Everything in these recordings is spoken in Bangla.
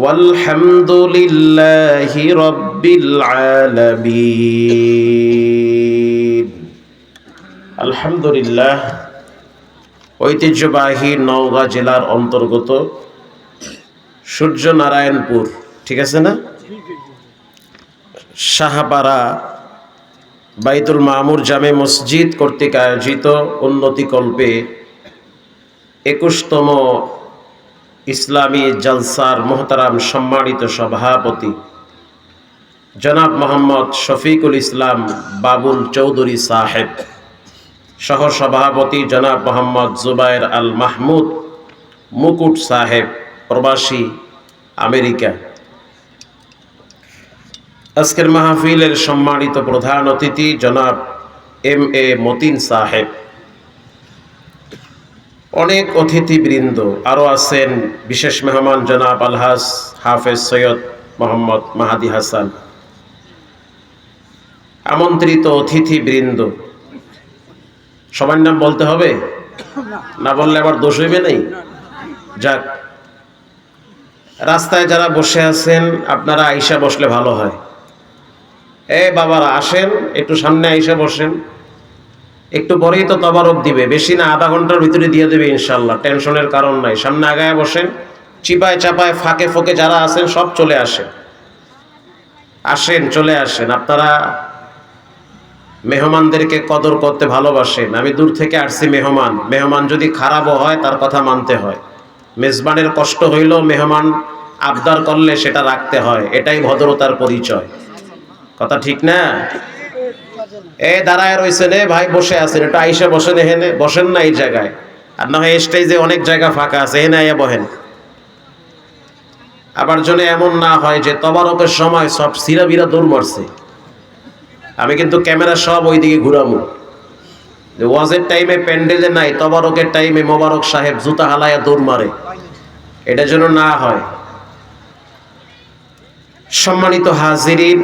ওয়ালহামদুলিল্লাহি রাব্বিল আলামিন। আলহামদুলিল্লাহ। ঐতিহ্যবাহী নওগাঁ জেলার অন্তর্গত সূর্যনারায়ণপুর, ঠিক আছে না, শাহপাড়া বাইতুল মামুর জামে মসজিদ কর্তৃক আয়োজিত উন্নতিকল্পে 21তম ইসলামী জলসার মোহতারাম সম্মানিত সভাপতি জনাব মোহাম্মদ শফিকুল ইসলাম বাবুল চৌধুরী সাহেব, সহ সভাপতি জনাব মোহাম্মদ জুবায়ের আল মাহমুদ মুকুট সাহেব, প্রবাসী আমেরিকা। আজকের মাহফিলের সম্মানিত প্রধান অতিথি জনাব MA মতিন সাহেব, অনেক অতিথিবৃন্দ আরও আছেন। বিশেষ মেহমান জনাব আলহাজ হাফেজ সৈয়দ মোহাম্মদ মাহাদি হাসান, আমন্ত্রিত অতিথিবৃন্দ। সবার নাম বলতে হবে না, বললে আবার দোষ হইবে নাই। যাক, রাস্তায় যারা বসে আছেন আপনারা আইসা বসলে ভালো হয়। বাবারা আসেন, একটু সামনে আইসা বসেন। একটু পরেই তো তবারক দিবে, বেশি না, আধা ঘন্টার ভিতরে দিয়ে দেবে ইনশাল্লাহ, টেনশনের কারণ নাই। সামনে আগায় বসেন, চিপায় চাপায় ফাঁকে ফোকে যারা আছেন সব চলে আসেন, চলে আসেন। আপনারা মেহমানদেরকে কদর করতে ভালোবাসেন। আমি দূর থেকে আসছি, মেহমান যদি খারাপও হয় তার কথা মানতে হয়। মেজবানের কষ্ট হইলেও মেহমান আবদার করলে সেটা রাখতে হয়, এটাই ভদ্রতার পরিচয়। কথা ঠিক না? দাঁড়ায় রয়েছেন, ভাই বসে আছেন, একটু আইসা বসেন, এখানে বসেন না এই জায়গায়, আর না হয় স্টেজে অনেক জায়গা ফাঁকা আছে, এখানে আইয়া বহেন। আবার জন্য এমন না হয় যে তবারকের সময় সব সিরাবিরা দৌড় মারছে, আমি কিন্তু ক্যামেরা সব ওইদিকে ঘুরামু। ওয়াজের টাইমে প্যান্ডেলে নাই, তবারকের টাইমে মোবারক সাহেব জুতা হালায়া দৌড় মারে, এটা যেন না হয়। সম্মানিত হাজিরিন,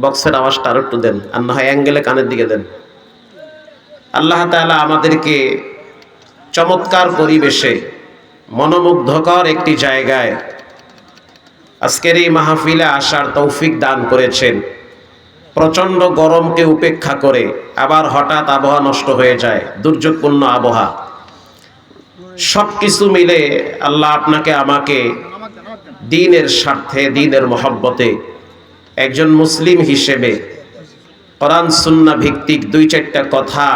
বক্সের আওয়াজটা আরো একটু দেন, আর না হয় অ্যাঙ্গেলে কানের দিকে দেন। আল্লাহ তাআলা আমাদেরকে চমৎকার পরিবেশে মনোমুগ্ধকর একটি জায়গায় আজকের এই মাহফিলে আসার তৌফিক দান করেছেন। প্রচণ্ড গরমকে উপেক্ষা করে আবার হঠাৎ আবহাওয়া নষ্ট হয়ে যায়, দুর্যোগপূর্ণ আবহাওয়া। সব কিছু মিলে আল্লাহ আপনাকে আমাকে দ্বীনের স্বার্থে, দ্বীনের মহব্বতে একজন মুসলিম হিসেবে কোরআন সুন্নাহ ভিত্তিক 2-4টা কথা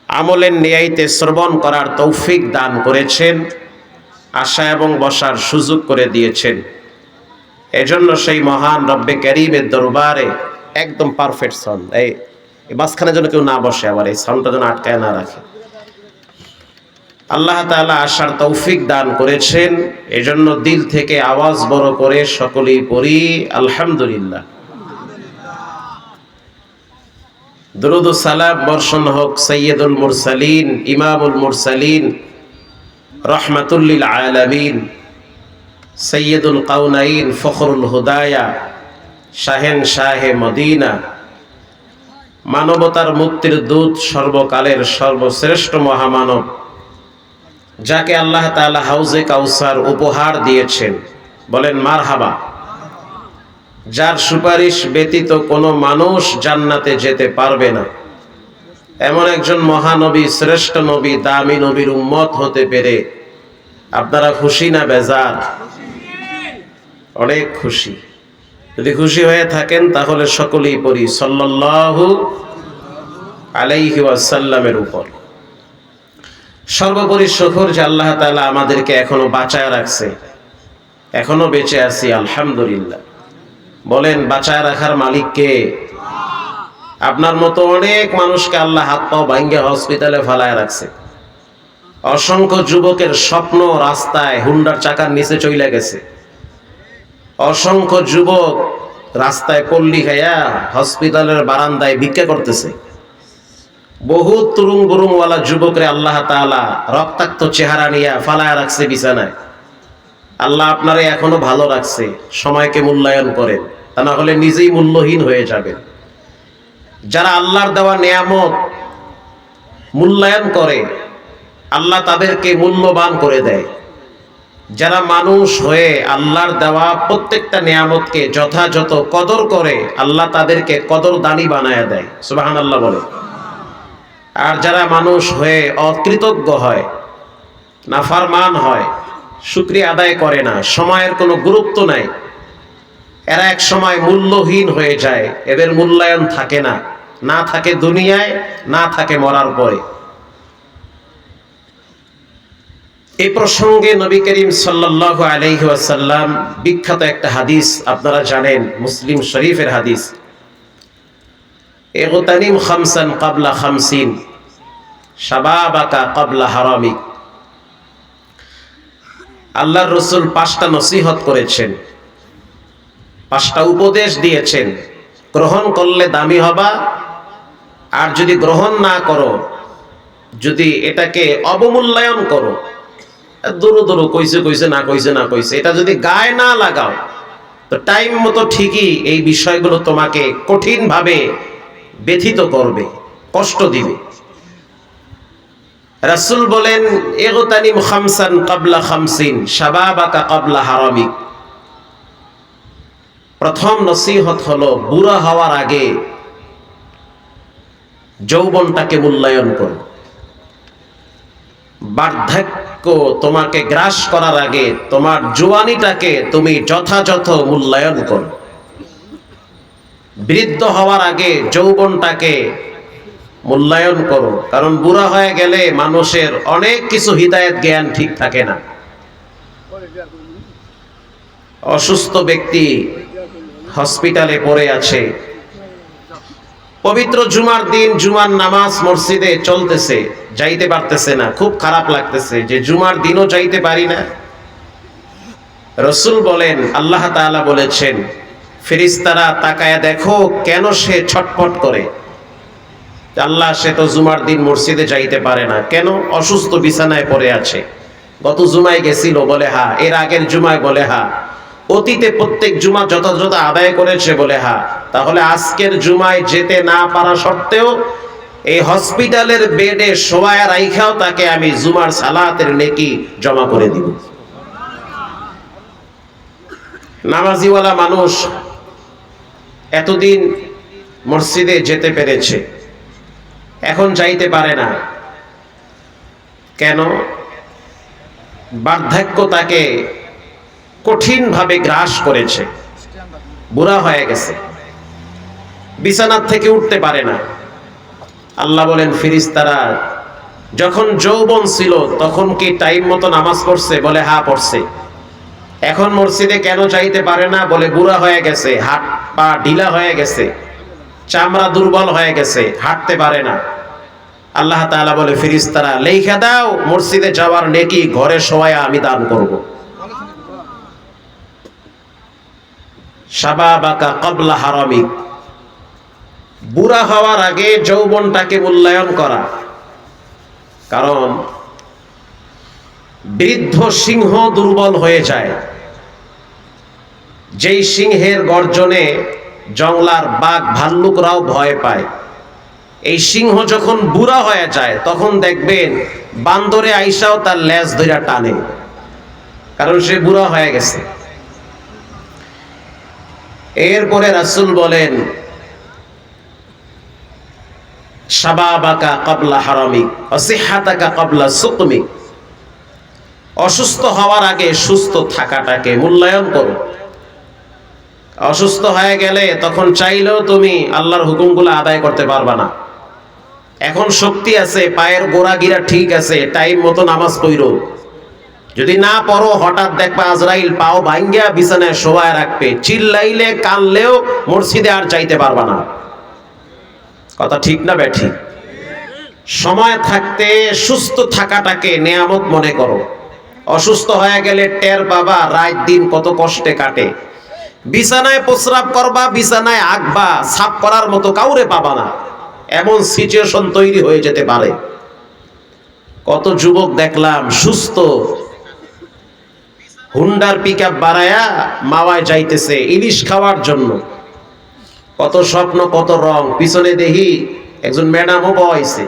আমলের নিয়াইতে শ্রবণ করার তৌফিক দান করেছেন, আসা এবং বসার সুযোগ করে দিয়েছেন। এজন্য সেই মহান রব্বে কারীমের দরবারে একদম পারফেক্ট সাউন্ড, এই মাঝখানে যেন কেউ না বসে, আবার এই সাউন্ডটা যেন আটকায় না রাখে। আল্লাহ তাআলা আসার তৌফিক দান করেছেন, এজন্য দিল থেকে আওয়াজ বড় করে সকলেই পড়ি আলহামদুলিল্লাহ। দরুদ ও সালাম বর্ষণ হোক সাইয়্যিদুল মুরসালিন, ইমামুল মুরসালিন, রাহমাতুল লিল আলামিন, সাইয়্যিদুল কাউনাইন, ফখরুল হুদায়া, শাহে মদিনা, মানবতার মুক্তির দূত, সর্বকালের সর্বশ্রেষ্ঠ মহামানব, যাকে আল্লাহ তাআলা হাউজে কাউসার উপহার দিয়েছেন, বলেন মারহাবা। যার সুপারিশ ব্যতীত কোনো মানুষ জান্নাতে যেতে পারবে না, এমন একজন মহানবী, শ্রেষ্ঠ নবী, দামি নবীর উম্মত হতে পেরে আপনারা খুশি না বেজার? অনেক খুশি। যদি খুশি হয়ে থাকেন তাহলে সকলেই পড়ি সাল্লাল্লাহু আলাইহি ওয়াসাল্লামের উপর। সর্বোপরি শুকর যে আল্লাহ তাআলা আমাদেরকে এখনো বাঁচায় রাখছে, এখনো বেঁচে আছি আলহামদুলিল্লাহ। বলেন, বাঁচায় রাখার মালিক কে? আপনার মতো অনেক মানুষকে আল্লাহ হাত পাও ভাঙ্গে হসপিটালে ফেলায় রাখছে। অসংখ্য যুবকের স্বপ্ন রাস্তায় হুন্ডার চাকার নিচে চলে গেছে। অসংখ্য যুবক রাস্তায় পল্লী খাইয়া হসপিটালের বারান্দায় ভিক্ষা করতেছে। বহু তুরুং বুরুংওয়ালা যুবকরে আল্লাহ তাআলা রক্তাক্ত চেহারা নিয়ে ফালায় রাখছে বিছানায়। আল্লাহ আপনারে এখনো ভালো রাখছে, সময়কে মূল্যায়ন করেন, তা না হলে নিজেই মূল্যহীন হয়ে যাবেন। যারা আল্লাহর দেওয়া নেয়ামত মূল্যায়ন করে, আল্লাহ তাদেরকে মূল্যবান করে দেয়। যারা মানুষ হয়ে আল্লাহর দেওয়া প্রত্যেকটা নিয়ামতকে যথাযথ কদর করে, আল্লাহ তাদেরকে কদরদানি বানায় দেয়। সুবহানাল্লাহ বলে। আর যারা মানুষ হয়ে অকৃতজ্ঞ হয়, নাফরমান হয়, শুকরিয়া আদায় করে না, সময়ের কোনো গুরুত্ব নাই, এরা এক সময় মূল্যহীন হয়ে যায়। এদের মূল্যায়ন থাকে না, না থাকে দুনিয়ায়, না থাকে মরার পরে। এই প্রসঙ্গে নবী করিম সাল্লাল্লাহু আলাইহি ওয়াসাল্লাম বিখ্যাত একটা হাদিস আপনারা জানেন, মুসলিম শরীফের হাদিস, ইগতানিম খামসান ক্বাবলা খামসিন শাবাবাকা ক্বাবলা হারামিক। আল্লাহর রাসূল 5টা নসিহত করেছেন, 5টা উপদেশ দিয়েছেন। গ্রহণ করলে দামি হবা, আর যদি গ্রহণ না করো, যদি এটাকে অবমূল্যায়ন করো, দূরু দূরু কইছে কইছে না কইছে না কইছে, এটা যদি গায়ে না লাগাও, তো টাইম মতো ঠিকই এই বিষয়গুলো তোমাকে কঠিনভাবে ব্যথিত করবে, কষ্ট দিবে। রাসূল বলেন, ইগতানিম খামসান ক্বাবলা খামসিন শাবাবাকা ক্বাবলা হারামিক। প্রথম নসিহত হলো, বুড়া হওয়ার আগে যৌবনটাকে মূল্যায়ন করো। বার্ধক্য তোমাকে গ্রাস করার আগে তোমার জোয়ানিটাকে তুমি যথাযথ মূল্যায়ন করো। বৃদ্ধ হওয়ার আগে যৌবনটাকে মূল্যায়ন করো, কারণ বুড়া হয়ে গেলে মানুষের অনেক কিছু হিদায়াত জ্ঞান ঠিক থাকে না। অসুস্থ ব্যক্তি হসপিটালে পড়ে আছে, পবিত্র জুমার দিন জুমার নামাজ মসজিদে চলতেছে, যাইতে পারতেছে না, খুব খারাপ লাগতেছে যে জুমার দিনও যাইতে পারি না। রাসূল বলেন, আল্লাহ তাআলা বলেছেন, ফেরেশতারা তাকায়া দেখো কেন সে ছটফট করে। আল্লাহ, সে তো জুমার দিন মসজিদে যাইতে পারে না, কেন? অসুস্থ, বিছানায় পড়ে আছে। গত জুমায় গেছিল, বলে হা। এর আগের জুমায়, বলে হা। অতীতে প্রত্যেক জুমা যথাযথ আদায় করেছে, বলে হা। তাহলে আজকের জুমায় যেতে না পারা সত্ত্বেও এই হসপিটালের বেডে শোয়ায় রাইখাও তাকে আমি জুমার সালাতের নেকি জমা করে দিব। নামাজিওয়ালা মানুষ এতদিন মসজিদে যেতে পেরেছে, এখন যাইতে পারে না, কেন? বার্ধক্য তাকে কঠিনভাবে গ্রাস করেছে, বুড়া হয়ে গেছে, বিছানার থেকে উঠতে পারে না। আল্লাহ বলেন, ফেরেশতারা যখন যৌবন ছিল তখন কি টাইম মতো নামাজ পড়ছে? বলে হ্যাঁ পড়ছে। এখন মসজিদে কেন যাইতে পারে না? বলে বুড়া হয়ে গেছে, হাত পা ঢিলা হয়ে গেছে, চামড়া দুর্বল হয়ে গেছে, হাঁটতে পারে না। আল্লাহ তাআলা বলে, ফেরেশতারা লেখা দাও, মসজিদে যাওয়ার নেকি ঘরে শোয়া আমি দান করব। শাবাবাকা ক্বাবলা হারামিক, বুড়া হওয়ার আগে যৌবনটাকে মূল্যায়ন করা। কারণ বৃদ্ধ সিংহ দুর্বল হয়ে যায়, যেই সিংহের গর্জনে জংলার বাঘ ভাল্লুকরাও ভয় পায়। এই সিংহ যখন বুড়া হয়ে যায় তখন দেখবেন বান্দরে আইসাও তার লেজ ধইরা টানে, কারণ সে বুড়া হয়ে গেছে। এরপরে রাসূল বলেন, শাবাবাকা ক্বাবলা হারামিক ওয়া সিহহাতাকা ক্বাবলা সুকমিক। অসুস্থ হওয়ার আগে সুস্থ থাকাটাকে মূল্যায়ন করো। অসুস্থ হয়ে গেলে তখন চাইলেও তুমি আল্লাহর হুকুমগুলো আদায় করতে পারবা না। এখন শক্তি আছে, পায়ের গোড়াগিরা ঠিক আছে, টাইম মতো নামাজ পড়ো। যদি না পড়ো, হঠাৎ দেখবা আজরাইল পাও ভাঙ্গিয়া বিছানায় শোয়ায় রাখবে, চিল্লাইলে কানলেও মসজিদে আর যাইতে পারবা না। কথা ঠিক না ব্যাঠিক? সময় থাকতে সুস্থ থাকাটাকে নেয়ামত মনে করো। অসুস্থ হয়ে গেলে টের পাবা রাত দিন কত কষ্টে কাটে। বিছানায় প্রস্রাব করবা, বিছানায় আঁকবা, সাফ করার মতো কাউরে পাবা না, এমন সিচুয়েশন তৈরি হয়ে যেতে পারে। কত যুবক দেখলাম সুস্থ, হুন্ডার পিকআপ বাড়ায়া মাওয়ায় যাইতেছে ইলিশ খাওয়ার জন্য। কত স্বপ্ন, কত রং, পিছনে দেখি একজন ম্যাডামও বয়সে,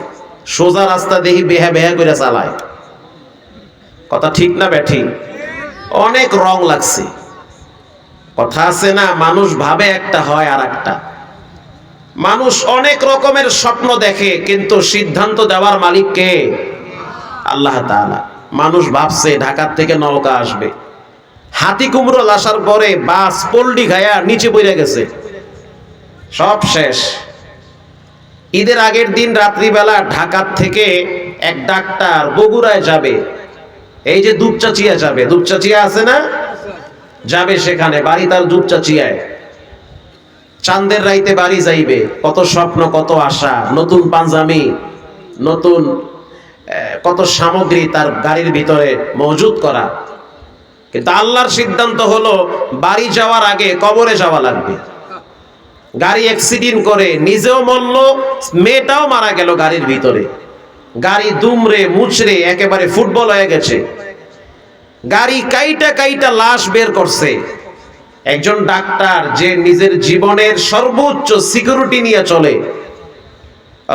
সোজা রাস্তা দেখি বেহা বেহা করে চালায়। কথা ঠিক না ব্যাঠিক? অনেক রং লাগছে। কথা আছে না, মানুষ ভাবে একটা হয় আর একটা। মানুষ অনেক রকমের স্বপ্ন দেখে, কিন্তু সিদ্ধান্ত দেওয়ার মালিক কে? আল্লাহ তাআলা। মানুষ ভাবছে ঢাকার থেকে নৌকা আসবে, হাতি কুমড়ো আসার পরে বাস পল্টি খায়া নিচে পড়ে গেছে, সব শেষ। ঈদের আগের দিন রাত্রিবেলা ঢাকার থেকে এক ডাক্তার বগুড়ায় যাবে, এই যে দুপচাচিয়া যাবে, দুপচাচিয়া আছে না, যাবে সেখানে, বাড়ি তার দুপচাচিয়ায়। চাঁদের রাইতে বাড়ি যাইবে, কত স্বপ্ন, কত আশা, নতুন পাঞ্জাবি, নতুন কত সামগ্রী তার গাড়ির ভিতরে মজুদ করা। কিন্তু আল্লাহর সিদ্ধান্ত হলো বাড়ি যাওয়ার আগে কবরে যাওয়া লাগবে। গাড়ি অ্যাক্সিডেন্ট করে নিজেও মরল, মেয়েটাও মারা গেল গাড়ির ভিতরে। গাড়ি দুমড়ে মুচড়ে একেবারে ফুটবল হয়ে গেছে। গাড়ি কাইটা কাইটা লাশ বের করছে। একজন ডাক্তার যে নিজের জীবনের সর্বোচ্চ সিকিউরিটি নিয়ে চলে,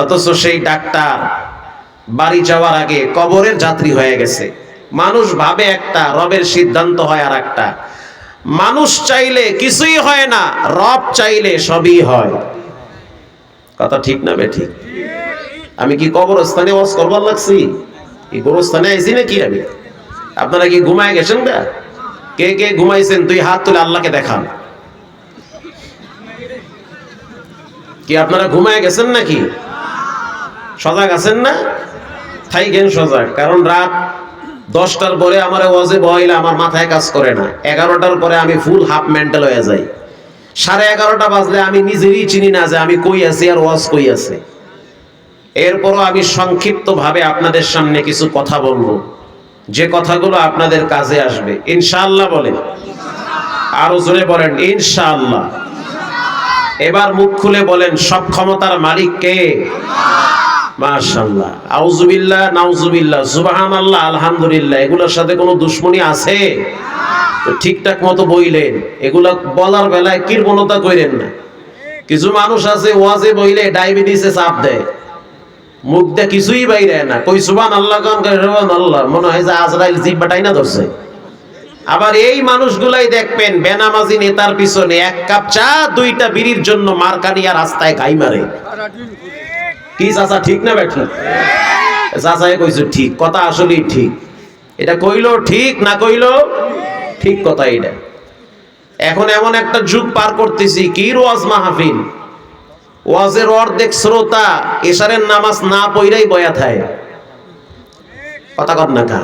অথচ সেই ডাক্তার বাড়ি যাওয়ার আগে কবরের যাত্রী হয়ে গেছে। মানুষ ভাবে একটা, রবের সিদ্ধান্ত হয় আর একটা। মানুষ চাইলে কিছুই হয় না, রব চাইলে সবই হয়। কথা ঠিক না বেঠিক? আমি কি কবরস্থানে ওয়াজ করবার লাগছি? এই কবরস্থানে আইছি নাকি আমি? আপনারা কি ঘুমায় গেছেন? না, কে কে ঘুমাইছেন তুই হাত তুলে আল্লাহকে দেখান। কি আপনারা ঘুমায় গেছেন নাকি? সজাগ আছেন না? থাইকেন সজাগ, কারণ রাত 10টার পরে আমার ওয়াজে বইলে আমার মাথায় কাজ করে না। 11টার পরে আমি ফুল হাফ মেন্টাল হয়ে যাই। 11:30 বাজলে আমি নিজেরই চিনি না যে আমি কই আছি আর ওয়াজ কই আছে। এরপরও আমি সংক্ষিপ্ত ভাবে আপনাদের সামনে কিছু কথা বলবো, যে কথাগুলো আপনাদের কাজে আসবে ইনশাআল্লাহ। বলেন আরো জোরে বলেন ইনশাআল্লাহ। এবার মুখ খুলে বলেন সব ক্ষমতার মালিক কে? মাশাআল্লাহ, আউযুবিল্লাহ, নাউযুবিল্লাহ, সুবহানাল্লাহ, আলহামদুলিল্লাহ। এগুলোর সাথে কোনো দুশমনি আছে? তো ঠিকঠাক মতো বইলেন। এগুলো বলার বেলায় কৃপণতা কইরেন না। কিছু মানুষ আছে ওয়াজে বইলে ডায়াবেটিসে চাপ দেয়, মুখ দিয়ে কিছুই বাইরে না, কই সুবহানাল্লাহ গান করে সুবহানাল্লাহ, মনে হয় যে আজরাইল জিহ্বাটাই না ধরছে। আবার এই মানুষগুলাই দেখবেন বেনামাজি নেতার পিছনে 1 কাপ চা 2টা বিড়ির জন্য মারকানিয়া রাস্তায় গাই মারে। কি চাচা ঠিক না বেঠি? চাচাই কইছো ঠিক কথা, আসলেই ঠিক। এটা কইলো ঠিক, না কইলো ঠিক কথা। এটা এখন এমন একটা যুগ পার করতেছি, কি ওয়াজ মাহফিল, ওয়াজের অর্ধেক শ্রোতা এশারের নামাজ না পড়াই বয়া থায়। কথা কর না কা?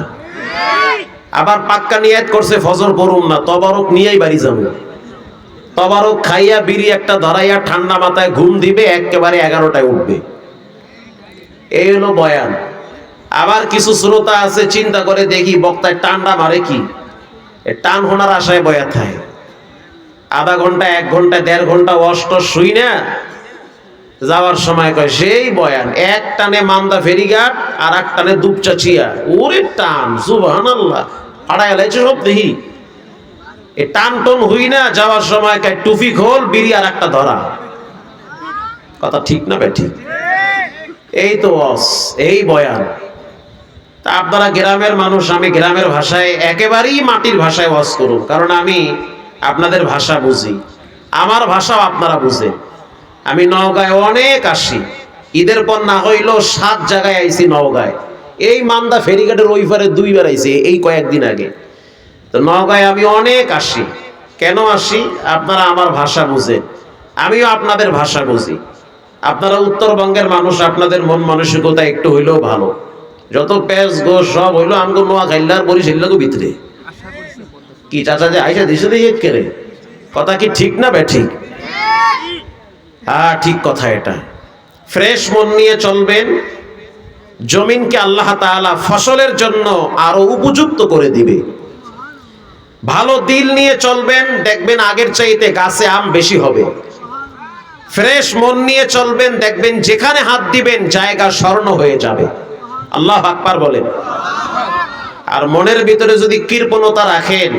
আবার পাক্কা নিয়ত করছে ফজর পড়ুম না, তবারক নিয়েই বাড়ি যাব। তবারক খাইয়া বিড়ি একটা ধরাইয়া ঠান্ডা মাথায় ঘুম দিবে, একেবারে 11টায় উঠবে। এই হলো বয়ান। আবার কিছু শ্রোতা আছে চিন্তা করে দেখি বক্তায় টান্ডা মারে কি, টান হোনার আশায় বয়া থাকে। আধা ঘন্টা, 1 ঘন্টা, 1.5 ঘন্টা অষ্ট শুই না, যাওয়ার সময় কয় সেই বয়ান। এক টানে মান্দা ফেরিঘাট, আর এক টানে দুপচাচিয়া। ওরে টান, সুবহানাল্লাহ, ফাড়া এলাইছে সব দেখি। এ টান টন হই না, যাওয়ার সময় কয় টুপি খোল, বিড়ি আর একটা ধরা। কথা ঠিক না বেঠিক? এই তো এই বয়ান। তা আপনারা গ্রামের মানুষ, আমি গ্রামের ভাষায় একেবারেই মাটির ভাষায় ওয়াজ করুন, কারণ আমি আপনাদের ভাষা বুঝি, আমার ভাষাও আপনারা বুঝেন। আমি নওগাঁয় অনেক আসি, ঈদের পর না হইলেও 7 জায়গায় আইছি নওগাঁয়। এই মান্দা ফেরিঘাটের ওই পারে 2 বার আইছি এই কয়েকদিন আগে। তো নওগাঁয় আমি অনেক আসি। কেন আসি? আপনারা আমার ভাষা বুঝেন, আমিও আপনাদের ভাষা বুঝি। আপনারা উত্তরবঙ্গের মানুষ, আপনাদের মন মানসিকতা একটু হইলেও ভালো। যত পেঁচ গোস সব হইলো আমগো নোয়া খাইলার বরিশাল্লাগো ভিতরে। কি চাচা যে আইসা দিছে দেখি কেরে, কথা কি ঠিক না বেঠিক? হ্যাঁ ঠিক কথা। এটা ফ্রেশ মন নিয়ে চলবেন, জমিনকে আল্লাহ তাআলা ফসলের জন্য আরো উপযুক্ত করে দিবে। ভালো দিল নিয়ে চলবেন, দেখবেন আগের চাইতে গাছে আম বেশি হবে। ফ্রেশ মন নিয়ে চলবেন, দেখবেন যেখানে হাত দিবেন জায়গা স্বর্ণ হয়ে যাবে। আল্লাহু আকবার বলেন। আর মনের ভিতরে যদি কৃপণতা রাখেন,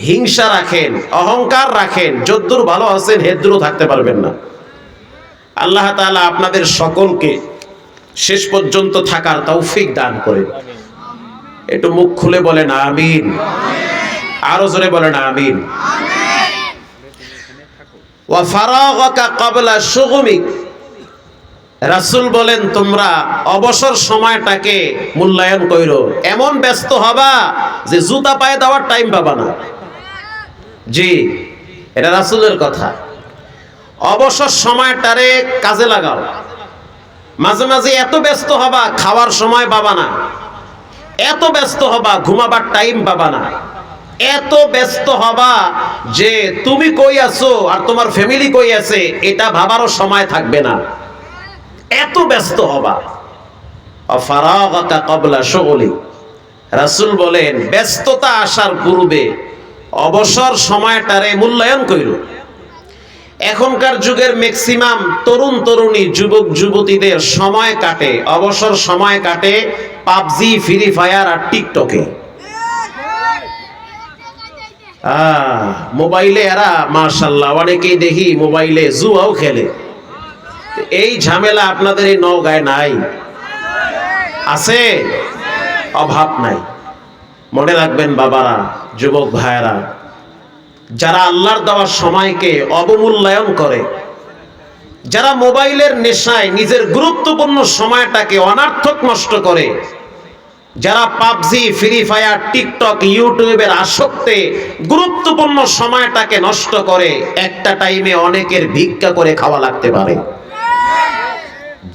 হিংসা রাখেন, অহংকার রাখেন, যদ্দূর ভালো আছেন হেদ্দূরও থাকতে পারবেন না। আল্লাহ তাআলা আপনাদের সকলকে শেষ পর্যন্ত থাকার তৌফিক দান করেন। একটু মুখ খুলে বলেন আমিন। আরো জোরে বলেন আমিন। ওয়া ফারাগাকা ক্বাবলা শুগুমিক, রাসূল বলেন তোমরা অবসর সময়টাকে মূল্যায়ন কইরো, এমন ব্যস্ত হবা যে জুতা পায়ে দেওয়ার টাইম পাবা না। জি, এটা রাসূলের কথা। অবসর সময়টারে কাজে লাগাও। মাঝে মাঝে এত ব্যস্ত হবা খাওয়ার সময় পাবা না, এত ব্যস্ত হবা ঘুমাবার টাইম পাবা না, এত ব্যস্ত হবা যে তুমি কই আছো আর তোমার ফ্যামিলি কই আছে এটা ভাবারও সময় থাকবে না, এত ব্যস্ত হবা। ফারাগাকা ক্বাবলা শুগলি, রাসূল বলেন ব্যস্ততা আসার পূর্বে অবসর সময়টারে মূল্যায়ন কইরো। এখনকার যুগের ম্যাক্সিমাম তরুণ তরুণী যুবক যুবতীদের সময় কাটে, অবসর সময় কাটে পাবজি, ফ্রি ফায়ার আর টিকটকে। মোবাইলে এরা মাশাআল্লাহ অনেকেই দেখি মোবাইলে জুয়াও খেলে। এই ঝামেলা আপনাদের এই নওগাঁয় নাই? আছে? অভাব নাই। মনে রাখবেন বাবারা, যুবক ভাইয়েরা, যারা আল্লাহর দেওয়ার সময়কে অবমূল্যায়ন করে, যারা মোবাইলের নেশায় নিজের গুরুত্বপূর্ণ সময়টাকে অনার্থক নষ্ট করে, যারা পাবজি, ফ্রি ফায়ার, টিকটক, ইউটিউবের আসক্তে গুরুত্বপূর্ণ সময়টাকে নষ্ট করে, একটা টাইমে অনেকের ভিক্ষা করে খাওয়া লাগতে পারে।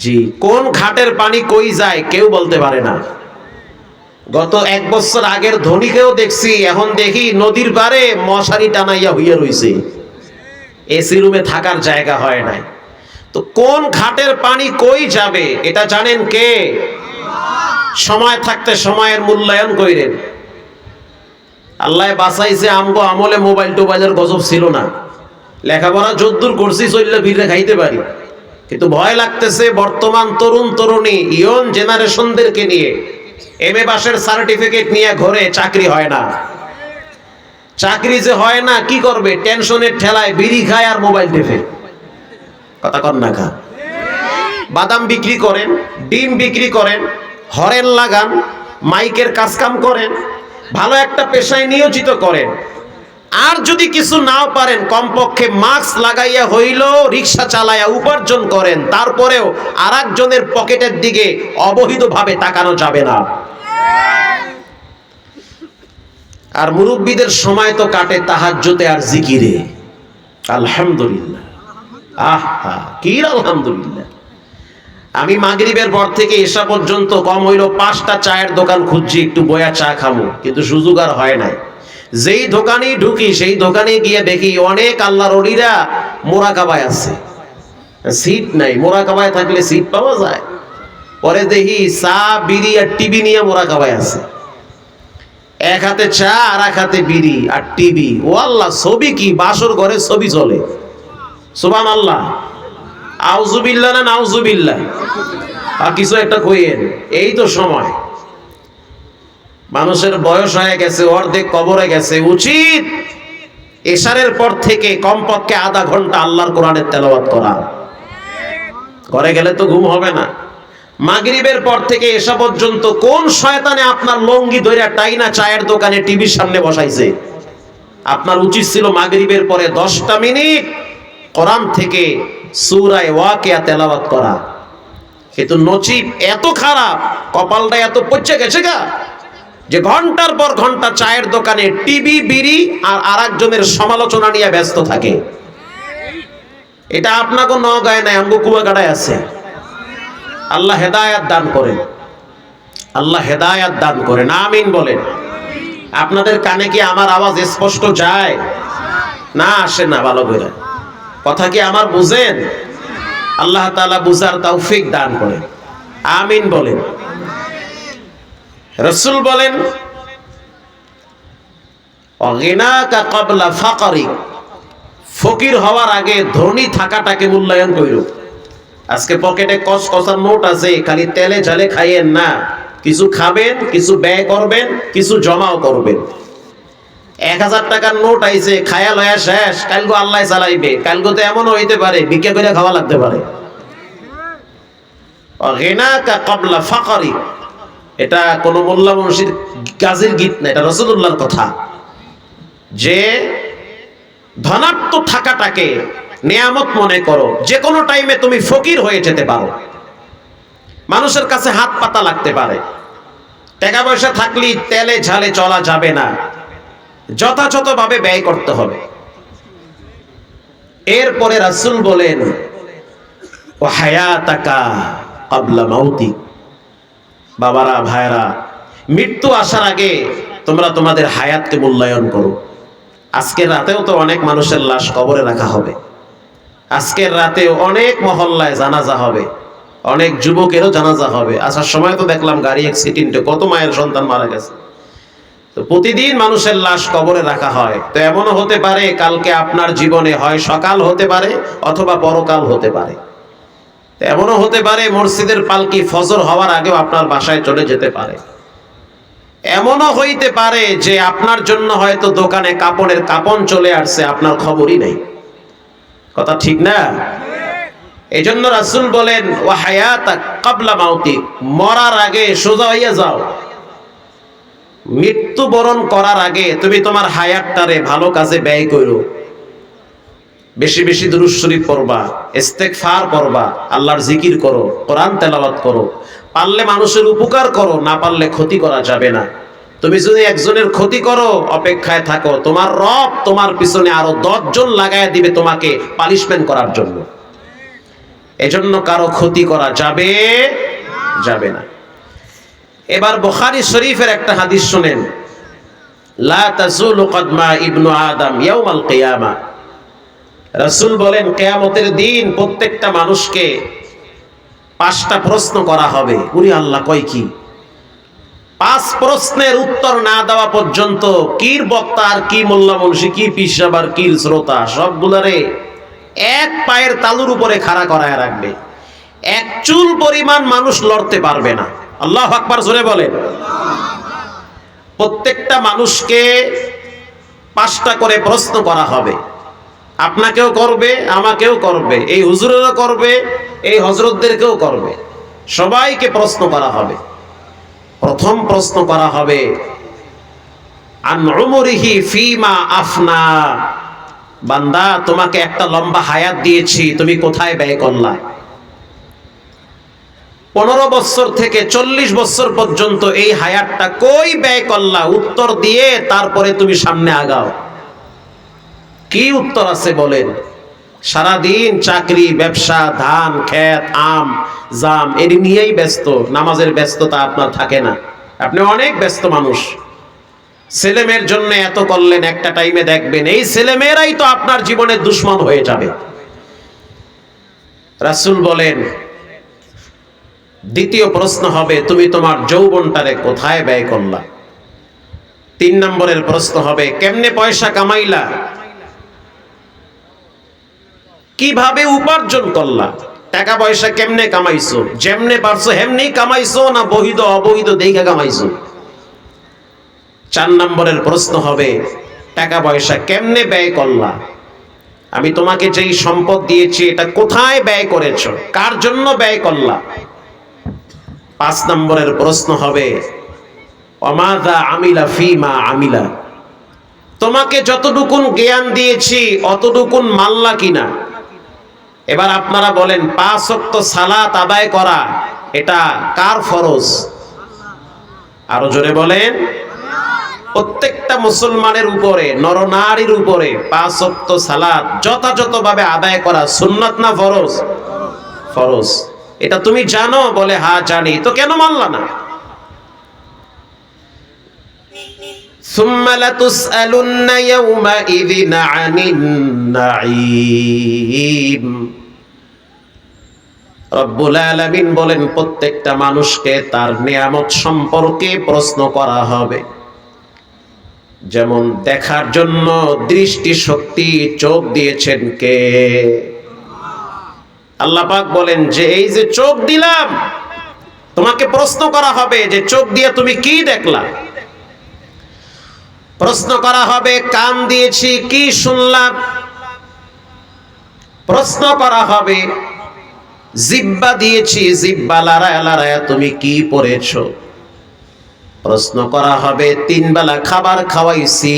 জি, কোন ঘাটের পানি কই যায় কেউ বলতে পারে না। গত 1 বছর আগের ধনীকেও দেখছি, এখন দেখি নদীর পারে মশারি টানাইয়া হইয়া রইছে, এসি রুমে থাকার জায়গা হয় নাই। তো কোন ঘাটের পানি কই যাবে এটা জানেন কে? সময় থাকতে সময়ের মূল্যায়ন কইরেন। আল্লাহ বাঁচাইছে, আমগো আমলে মোবাইল টোবাইলের গজব ছিল না, লেখাপড়া যদ্দূর করছি চললে ভিড়ে খাইতে পারি। কিন্তু ভয় লাগতেছে বর্তমান তরুণ তরুণী ইয়ং জেনারেশনদেরকে নিয়ে। এমএ পাশের সার্টিফিকেট নিয়ে ঘরে চাকরি হয় না, চাকরি যে হয় না কি করবে, টেনশনের ঠেলায় বিড়ি খায় আর মোবাইল টেপে। কথা কন না খা। বাদাম বিক্রি করেন, ডিম বিক্রি করেন, হরেন লাগান, মাইকের কাজকাম করেন, ভালো একটা পেশায় নিয়োজিত করেন। আর যদি কিছু নাও পারেন কমপক্ষে মাস্ক লাগাইয়া হইল রিক্সা চালাইয়া উপার্জন করেন, তারপরেও আরেকজনের পকেটের দিকে অবৈধভাবে তাকানো যাবে না। আর মুরব্বীদের সময় তো কাটে তাহাজ্জুদে আর জিকিরে। আলহামদুলিল্লাহ, আহা কি আলহামদুলিল্লাহ। আমি মাগরিবের পর থেকে এসা পর্যন্ত কম হইল 5টা চায়ের দোকান খুঁজছি একটু বয়া চা খাবো, কিন্তু সুযোগ আর হয় নাই। যেই দোকানেই ঢুকি সেই দোকানে গিয়ে দেখি অনেক আল্লাহর ওলিরা মোরাকাবায় আছে, সিট নাই। মোরাকাবায় থাকলে সিট পাওয়া যায়? পরে দেখি চা, বিড়ি আর টিভি নিয়ে মোরাকাবায় আছে। এক হাতে চা আর এক হাতে বিড়ি আর টিভি। ও আল্লাহ, ছবি কি? বাসর ঘরে ছবি চলে। সুবহানাল্লাহ, আউযুবিল্লাহ না নাউযুবিল্লাহ, আর কিছু একটা কইেন। এই তো সময়, মানুষের বয়স হয়ে গেছে, অর্ধেক কবরে গেছে। উচিত এশারের পর থেকে কমপক্ষে আধা ঘন্টা আল্লাহর কোরআনের তেলাওয়াত করা। ঘরে গেলে তো ঘুম হবে না। মাগরিবের পর থেকে এশা পর্যন্ত কোন শয়তানে আপনার লঙ্গি ধরে টাইনা চায়ের দোকানে টিভির সামনে বসাইছে? আপনার উচিত ছিল মাগরিবের পরে 10টা মিনিট কোরআন থেকে সূরা ওয়াকিয়া তেলাওয়াত করা। কিন্তু নসিব এত খারাপ, কপালটা এত পচে গেছে গা যে ঘন্টার পর ঘন্টা চায়ের দোকানে টিভি, বিড়ি আর আরেকজনের সমালোচনা নিয়ে ব্যস্ত থাকে। এটা আপনাকে নওগাঁয় নাই, আমগো কুয়াকাটায় আছে। আল্লাহ হেদায়াত দান করেন, আল্লাহ হেদায়াত দান করেন, আমিন বলেন। আপনাদের কানে কি আমার আওয়াজ স্পষ্ট যায়? না আসে না? ভালো করে কথা কি আমার বুঝেন? আল্লাহ তাআলা বুঝার তৌফিক দান করেন, আমিন বলেন। রাসূল বলেন অগিনাকা ক্বাবলা ফাকরিক, ফকির হওয়ার আগে ধনী থাকাটাকে মূল্যায়ন কইরো। আজকে পকেটে কসকসার নোট আছে, খালি তেলে ঝালে খাইয়েন না, কিছু খাবেন, কিছু ব্যয় করবেন, কিছু জমাও করবেন। 1000 টাকার নোট আইছে, খায়া লয়া শেষ, কালগো আল্লাহ চালাইবে। কালগো তো এমনও হইতে পারে ভিক্ষা করে খাওয়া লাগতে পারে। অগিনাকা ক্বাবলা ফাকরিক, এটা কোন মোল্লা মুন্সির গাজীর গীত না, এটা রাসূলুল্লাহর কথা। যে ধনাত্ম থাকাটাকে নিয়ামত মনে করো। যে কোনো টাইমে তুমি ফকির হয়ে যেতে পারো, মানুষের কাছে হাত পাতা লাগতে পারে। টাকা পয়সা থাকলেই তেলে ঝালে চলা যাবে না, যথাযথভাবে ব্যয় করতে হবে। এরপরে রাসূল বলেন ওয়া হায়াতাকা ক্বাবলা মাউতিক, বাবারা ভাইরা, মৃত্যু আসার আগে তোমরা তোমাদের হায়াতকে মূল্যায়ন করো। আজকের রাতেও তো অনেক মানুষের লাশ কবরে রাখা হবে, আজকের রাতেও অনেক মহল্লায় জানাজা হবে, অনেক যুবকেরও জানাজা হবে। আসার সময় তো দেখলাম গাড়ি অ্যাক্সিডেন্টে কত মায়ের সন্তান মারা গেছে। তো প্রতিদিন মানুষের লাশ কবরে রাখা হয়। তো এমনও হতে পারে কালকে আপনার জীবনে হয় সকাল হতে পারে অথবা পরকাল হতে পারে। তো এমনও হতে পারে মসজিদের পালকি ফজর হওয়ার আগেও আপনার বাসায় চলে যেতে পারে। এমনও হইতে পারে যে আপনার জন্য হয়তো দোকানে কাপড়ের কাপন চলে আসছে, আপনার খবরই নেই। কথা ঠিক না? এই জন্য রাসূল বলেন ওয়া হায়াতাক ক্বাবলা মাউতিক, মরার আগে সোজা হইয়া যাও। মৃত্যুবরণ করার আগে তুমি তোমার হায়াতটারে ভালো কাজে ব্যয় করো। বেশি বেশি দুরূদ শরীফ পড়বা, ইস্তেগফার করবা, আল্লাহর জিকির করো, কোরআন তেলাওয়াত করো। পারলে মানুষের উপকার করো, না পারলে ক্ষতি করা যাবে না। তুমি যদি একজনের ক্ষতি করো, অপেক্ষায় থাকো, তোমার রব তোমার পিছনে আরো 10 জন লাগায় দিবে তোমাকে পানিশমেন্ট করার জন্য। এজন্য কারো ক্ষতি করা যাবে যাবে না। এবার বুখারী শরীফের একটা হাদিস শুনেন, লা তাজুলু কদমা ইবনু আদম ইয়াউমাল কিয়ামা। রাসূল বলেন কিয়ামতের দিন প্রত্যেকটা মানুষকে 5টা প্রশ্ন করা হবে। ওরে আল্লাহ, কয় কি? 5 প্রশ্নের উত্তর না দেওয়া পর্যন্ত কির বক্তা আর কি মোল্লা মুন্সি, কি পিসাব আর কি শ্রোতা, সবগুলারে এক পায়ের তালুর উপরে খাড়া করায় রাখবে। এক চুল পরিমাণ মানুষ লড়তে পারবে না। আল্লাহু আকবার, জোরে বলেন। প্রত্যেকটা মানুষকে 5টা করে প্রশ্ন করা হবে। আপনাকেও করবে, আমাকেও করবে, এই হুজুরেরও করবে, এই হযরতদেরকেও করবে, সবাইকে প্রশ্ন করা হবে। প্রথম প্রশ্ন করা হবে আন উমরিহি ফিমা আফনা, বান্দা তোমাকে একটা লম্বা হায়াত দিয়েছি, তুমি কোথায় ব্যয় করলা? 15 বছর থেকে 40 বছর পর্যন্ত এই হায়াতটা কই ব্যয় করলা? উত্তর দিয়ে তারপরে তুমি সামনে আগাও। কি উত্তর আছে বলেন? সারাদিন চাকরি, ব্যবসা, ধান, ক্ষেত, আম, জাম এর নিয়েই ব্যস্ত। নামাজের ব্যস্ততা আপনার থাকে না, আপনি অনেক ব্যস্ত মানুষ। ছেলেমেয়ের জন্য এত করলেন, একটা টাইমে দেখবেন এই ছেলেমেয়েরাই তো আপনার জীবনের দুশ্মন হয়ে যাবে। রাসূল বলেন দ্বিতীয় প্রশ্ন হবে তুমি তোমার যৌবনটারে কোথায় ব্যয় করলা? 3 নম্বরের প্রশ্ন হবে কেমনে পয়সা কামাইলা, কিভাবে উপার্জন করলা, টাকা পয়সা কেমনে কামাইছো, যেমনে পারছো হেমনি কামাইছো না বৈধ অবৈধ দেখে কামাইছো? 4 নম্বরের প্রশ্ন হবে টাকা পয়সা কেমনে ব্যয় করলা, আমি তোমাকে যেই সম্পদ দিয়েছি এটা কোথায় ব্যয় করেছো, কার জন্য ব্যয় করলা? 5 নম্বরের প্রশ্ন হবে ওমাযা আমিলা ফিমা আমিলা, তোমাকে যতটুকুন জ্ঞান দিয়েছি অতটুকুন মানলা কিনা? এবার আপনারা বলেন 5 ওয়াক্ত সালাত আদায় করা এটা কার ফরজ? আরো জোরে বলেন। প্রত্যেকটা মুসলমানের উপরে, নরনারীর উপরে 5 ওয়াক্ত সালাত যথাযথভাবে আদায় করা সুন্নাত না ফরজ? ফরজ। এটা তুমি জানো? বলে হ্যাঁ জানি। তো কেন মানলা না? সুম্মা লাতুসআলুন্না ইয়াওমাইযিন আনিন নাঈম। রব্বুল আলামিন বলেন প্রত্যেকটা মানুষকে তার নিয়ামত সম্পর্কে প্রশ্ন করা হবে। যেমন দেখার জন্য দৃষ্টি শক্তি, চোখ দিয়েছেন কে? আল্লাহ পাক বলেন যে এই যে চোখ দিলাম, তোমাকে প্রশ্ন করা হবে যে চোখ দিয়ে তুমি কি দেখলা। প্রশ্ন করা হবে কান দিয়েছি কি শুনলাম। প্রশ্ন করা হবে জিহ্বা দিয়েছি, জিহ্বা লড়ায়া লড়ায়া তুমি কি পড়েছো। প্রশ্ন করা হবে, 3 বেলা খাবার খাওয়াইছি,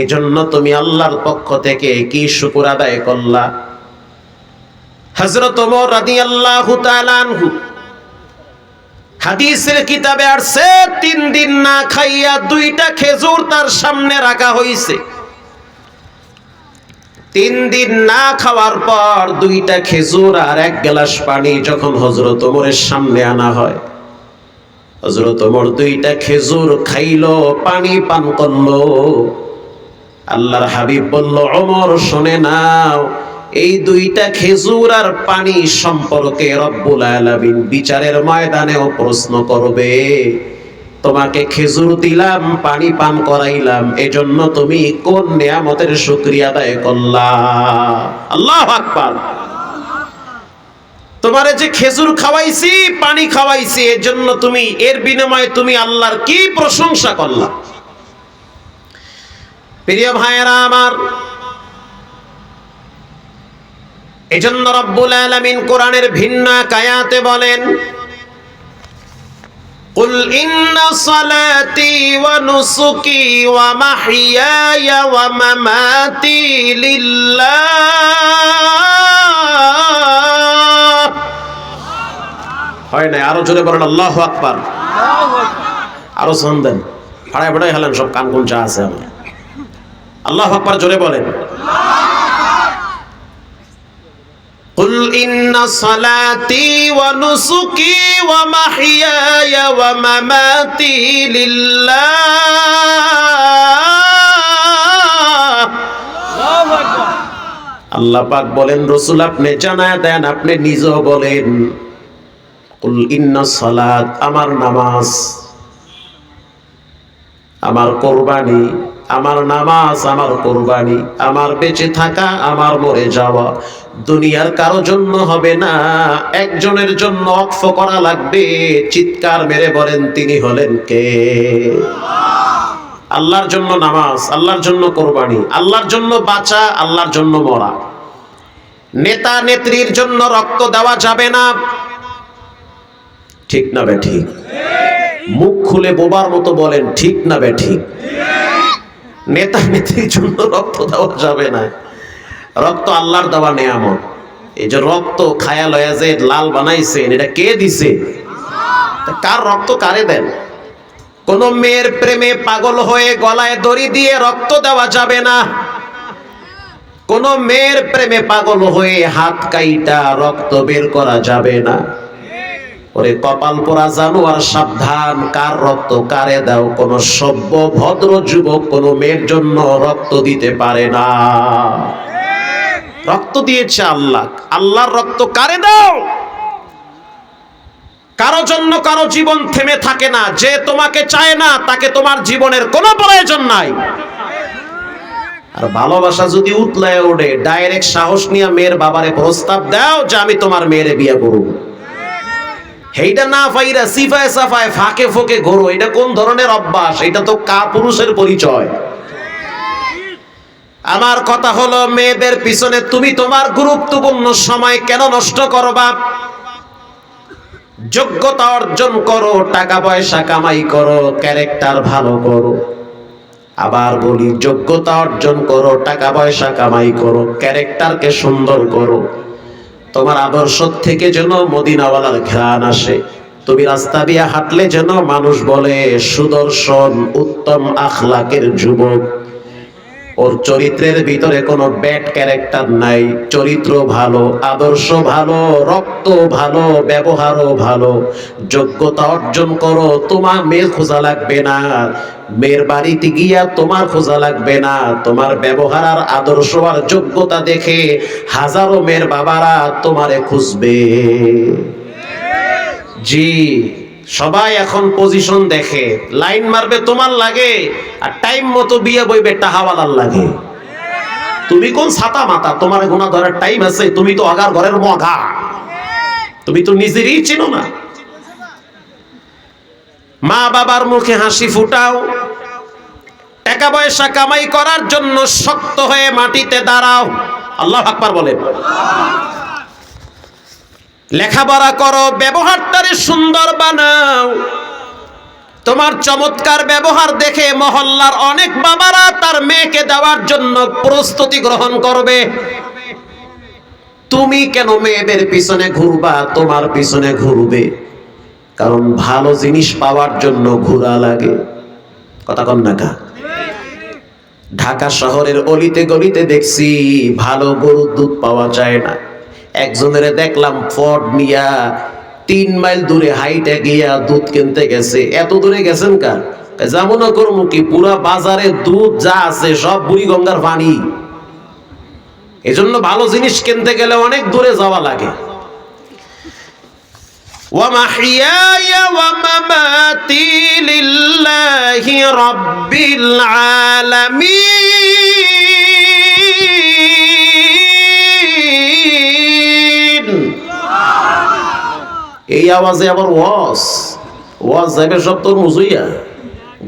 এজন্য তুমি আল্লাহর পক্ষ থেকে কি শুকর আদায় করলা? হযরত ওমর রাদিয়াল্লাহু তাআলা আনহু হাদিসের কিতাবে আসছে, 3 দিন না খাইয়া 2টা খেজুর তার সামনে রাখা হইছে। 3 দিন না খাওয়ার পর 2টা খেজুর আর 1 গ্লাস পানি যখন হযরত ওমরের সামনে আনা হয়, হযরত ওমর 2টা খেজুর খাইলো, পানি পান করলো। আল্লাহর হাবিব বলল, ওমর শুনে নাও, এই 2টা খেজুর আর পানি সম্পর্কে রব্বুল আলামিন বিচারের ময়দানেও প্রশ্ন করবে। তোমাকে খেজুর দিলাম, পানি পান করাইলাম, এজন্য তুমি কোন নিয়ামতের শুকরিয়া আদায় করলা? আল্লাহু আকবার। তোমারে যে খেজুর খাওয়াইছি, পানি খাওয়াইছি, এজন্য তুমি এর বিনিময়ে তুমি আল্লাহর কি প্রশংসা করলা? প্রিয় ভাইয়েরা আমার, এজন্য রব্বুল আলামিন কোরআনের ভিন্ন এক আয়াতে বলেন, কুল ইন্না সালাতি ওয়া নুসুকি ওয়া মাহইয়ায়া ওয়া মামাতি লিল্লাহ। হয় না? আরো জোরে বলেন আল্লাহু আকবার। আরো সন্দেন ফাড়ায় ফাড়ায় হলেন সব কান কোন যা আছে আমার। আল্লাহু আকবার জোরে বলেন। কুল ইন্না সালাতি ওয়া নুসুকি ওয়া মাহইয়ায়া ওয়া মামাতি লিল্লাহ। আল্লাহু আকবার। আল্লাহ পাক বলেন, রাসূল আপনি জানায়া দেন, আপনি নিজেও বলেন, কুল ইন্না সালাত, আমার নামাজ, আমার কুরবানি, আমার নামাজ, আমার কুরবানি, আমার বেঁচে থাকা, আমার মরে যাওয়া দুনিয়ার কারো জন্য হবে না, একজনের জন্য ওয়াকফ করা লাগবে। চিৎকার মেরে বলেন, তিনি হলেন কে? আল্লাহর জন্য নামাজ, আল্লাহর জন্য কুরবানি, আল্লাহর জন্য বাঁচা, আল্লাহর জন্য মরা। নেতা নেত্রীর জন্য রক্ত দেওয়া যাবে না। ঠিক না বেঠিক? মুখ খুলে বোবার মতো বলেন, ঠিক না বেঠিক? নেতা নেত্রীর জন্য রক্ত দেওয়া যাবে না। রক্ত আল্লাহর দেওয়া নিয়ামত। এই যে রক্ত খায়া লয়া যে লাল বানাইছেন, এটা কে দিছে? কার রক্ত কারে দেন? কোন মেয়ের প্রেমে পাগল হয়ে গলায় দড়ি দিয়ে রক্ত দেওয়া যাবে না। কোন মেয়ের প্রেমে পাগল হয়ে হাত কাইটা রক্ত বের করা যাবে না। ওরে কপাল পোড়া জানোয়ার, সাবধান, কার রক্ত কারে দাও। কোন সভ্য ভদ্র যুবক কোন মেয়ের জন্য রক্ত দিতে পারে না। রক্ত দিয়েছে আল্লাহ, আল্লাহর রক্ত কারে দাও। কারো জন্য কারো জীবন থেমে থাকে না। যে তোমাকে চায় না তাকে তোমার জীবনের কোনো প্রয়োজন নাই। আর ভালোবাসা যদি উতলায় ওঠে, ডাইরেক্ট সাহস নিয়ে মেয়ের বাবারে প্রস্তাব দাও যে আমি তোমার মেয়েরে বিয়ে করব। এইটা না পাইরা সিফায় সাফায় ফাঁকে ফোকে ঘোরো, এটা কোন ধরনের অভ্যাস? এটা তো কাপুরুষের পরিচয়। আমার কথা হলো, মেয়েদের পিছনে তুমি তোমার গুরুত্বপূর্ণ সময় কেন নষ্ট করবা? যোগ্যতা অর্জন করো, টাকা পয়সা কামাই করো, ক্যারেক্টার ভালো করো। আবার বলি, যোগ্যতা অর্জন করো, টাকা পয়সা কামাই করো, ক্যারেক্টারকে সুন্দর করো। তোমার আদর্শ থেকে যেন মদিনাওয়ালার ঘ্রাণ আসে। তুমি রাস্তা দিয়ে হাঁটলে যেন মানুষ বলে, সুদর্শন, উত্তম আখলাকের যুবক। ওর চরিত্রের ভিতরে কোনো ব্যাড ক্যারেক্টার নাই। চরিত্র ভালো, আদর্শ ভালো, রক্ত ভালো, ব্যবহারও ভালো। যোগ্যতা অর্জন করো, তোমার মেয়ে খোঁজা লাগবে না। মেয়ের বাড়িতে গিয়া তোমার খোঁজা লাগবে না। তোমার ব্যবহার আর আদর্শ আর যোগ্যতা দেখে হাজারো মেয়ের বাবারা তোমারে খুঁজবে। জি, সবাই এখন পজিশন দেখে, লাইন মারবে তোমার লাগে, আর টাইম মতো বিয়ে বইবে টাহাওয়ালার লাগে। তুমি কোন ছাতা মাতা? তোমার গুণা ধরার টাইম আছে? তুমি তো আগার ঘরের মগা, তুমি তো নিজেরই চিনো না। মা বাবার মুখে হাসি ফুটাও, টাকা পয়সা কামাই করার জন্য শক্ত হয়ে মাটিতে দাঁড়াও। আল্লাহু আকবার বলেন। লেখাপড়া করো, ব্যবহারটারে সুন্দর বানাও। তোমার চমৎকার ব্যবহার দেখে মহল্লার অনেক বাবারা তার মেয়েকে দেওয়ার জন্য প্রস্তুতি গ্রহণ করবে। তুমি কেন মেয়েদের পিছনে ঘুরবা? তোমার পিছনে ঘুরবে, কারণ ভালো জিনিস পাওয়ার জন্য ঘোরা লাগে। কথা কন না কা? ঢাকা শহরের অলিতে গলিতে দেখছি ভালো গরুর দুধ পাওয়া যায় না। একজনের দেখলাম ফর্ড নিয়া 3 মাইল দূরে হাইটে গিয়া দুধ কিনতে গেছে। এত দূরে গেছেন কা? যেমন করবো কি, পুরা বাজারে দুধ যা আছে সব বুড়িগঙ্গার পানি। এজন্য ভালো জিনিস কিনতে গেলে অনেক দূরে যাওয়া লাগে। ওয়া মাহইয়ায়া ওয়া মামাতি লিল্লাহি রাব্বিল আলামিন। এই আওয়াজে আবার ওয়াজ যাবে সব তোর মুজুইয়া।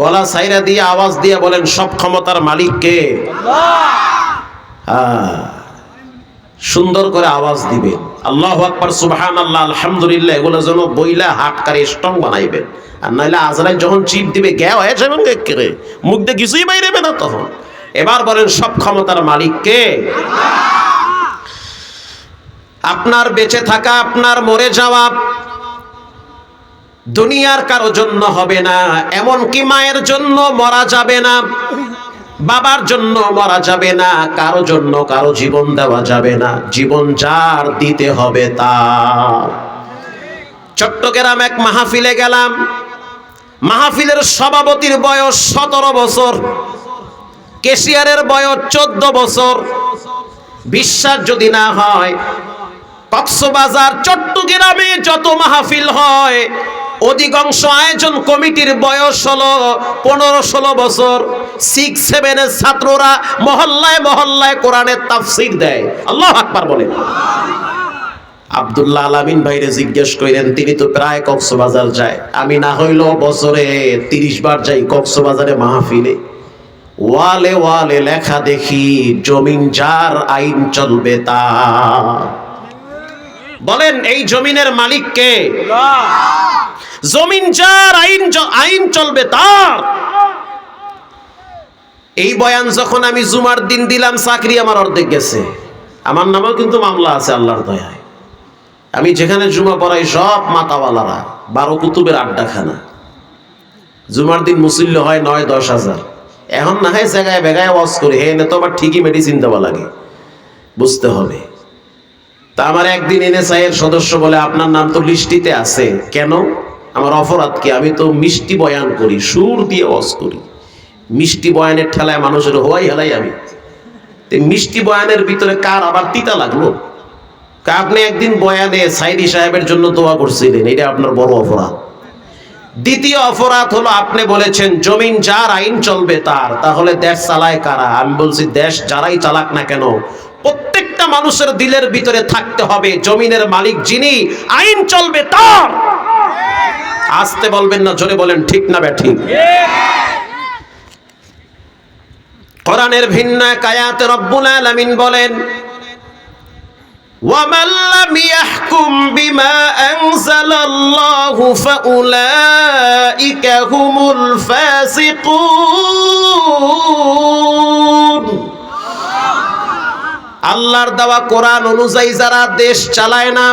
গলা সাইরা দিয়ে আওয়াজ দিয়ে বলেন, সব ক্ষমতার মালিক কে? আল্লাহ। সুন্দর করে আওয়াজ দিবেন, আল্লাহু আকবার, সুবহানাল্লাহ, আলহামদুলিল্লাহ, এগুলো যেন বইলা হাতকারে স্ট্রং বানাইবেন। আর নাইলে আজরাইল যখন চিপ দিবে গ্যাও হয়ে যাবেন, কেরে মুখ দিয়ে কিছুই বাইরেবে না তখন। এবার বলেন, সব ক্ষমতার মালিক কে? আপনার বেঁচে থাকা, আপনার মরে যাওয়া দুনিয়ার কারো জন্য হবে না, এমনকি মায়ের জন্য মরা যাবে না, বাবার জন্য মরা যাবে না, কারো জন্য কারো জীবন দেওয়া যাবে না। জীবন যার দিতে হবে তার। চট্টগ্রাম এক মাহফিলে গেলাম। মাহফিলের সভাপতির বয়স 17 বছর, ক্যাশিয়ারের বয়স 14 বছর। বিশ্বাস যদি না হয়, কক্সবাজার চট্টগ্রামে যত মাহফিল হয় অধিকাংশ আয়োজন কমিটির বয়স হলো 15-16 বছর। 6-7 এর ছাত্ররা মহল্লায় মহল্লায় কোরআনের তাফসীর দেয়। আল্লাহু আকবার বলেন। আব্দুল্লাহ আলামিন ভাইরে জিজ্ঞেস করেন, তিনি তো প্রায় কক্সবাজার যায়। আমি না হইলেও বছরে 30 বার যাই কক্সবাজারে মাহফিলে। ওয়ালে ওয়ালে লেখা দেখি, জমিন যার আইন চলবে তার। বলেন, এই জমিনের মালিক কে? জমিন যার আইন চলবে তার। এই বয়ান যখন আমি জুমার দিন দিলাম, চাকরি আমার অর্ধেক গেছে। আমার নামেও কিন্তু মামলা আছে আল্লাহর দয়ায়। আমি যেখানে জুমা পড়াই সব মাতাওয়ালারা, 12 কুতুবের আড্ডাখানা। জুমার দিন মুসল্লি হয় 9-10 হাজার। এখন না হয় জায়গায় বেগায় ওয়াজ করি, হে না তো আমার ঠিকই মেডিসিন দেওয়া লাগে, বুঝতে হবে। তা আমার একদিন এনএসআইয়ের সদস্য বলে, আপনার নাম তো লিস্টিতে আছে, কেন? আমার অপরাধ কি? আমি তো মিষ্টি বয়ান করি, সুর দিয়ে ওয়াজ করি। মিষ্টি বয়ানের ঠেলায় মানুষের হওয়াই হেলাই আমি। মিষ্টি বয়ানের ভিতরে কার আবার তিতা লাগলো? আপনি একদিন বয়ানে সাইদি সাহেবের জন্য দোয়া করছিলেন, এটা আপনার বড় অপরাধ। দ্বিতীয় অপরাধ হলো, আপনি বলেছেন জমিন যার আইন চলবে তার। তাহলে দেশ চালায় কারা? আমি বলছি, দেশ যারাই চালাক না কেন, প্রত্যেকটা মানুষের দিলের ভিতরে থাকতে হবে জমিনের মালিক যিনি, আইন চলবে তার। আস্তে বলবেন না, জোরে বলেন, ঠিক না ব্যাঠিক? কোরআনের ভিন্ন এক আয়াতে রব্বুল আলামিন বলেন, وَمَنْ لَمْ يَحْكُمْ بِمَا أَنزَلَ اللَّهُ فَأُولَئِكَ هُمُ الْفَاسِقُونَ। আল্লাহর দেওয়া কোরআন অনুযায়ী যারা দেশ চালায় না,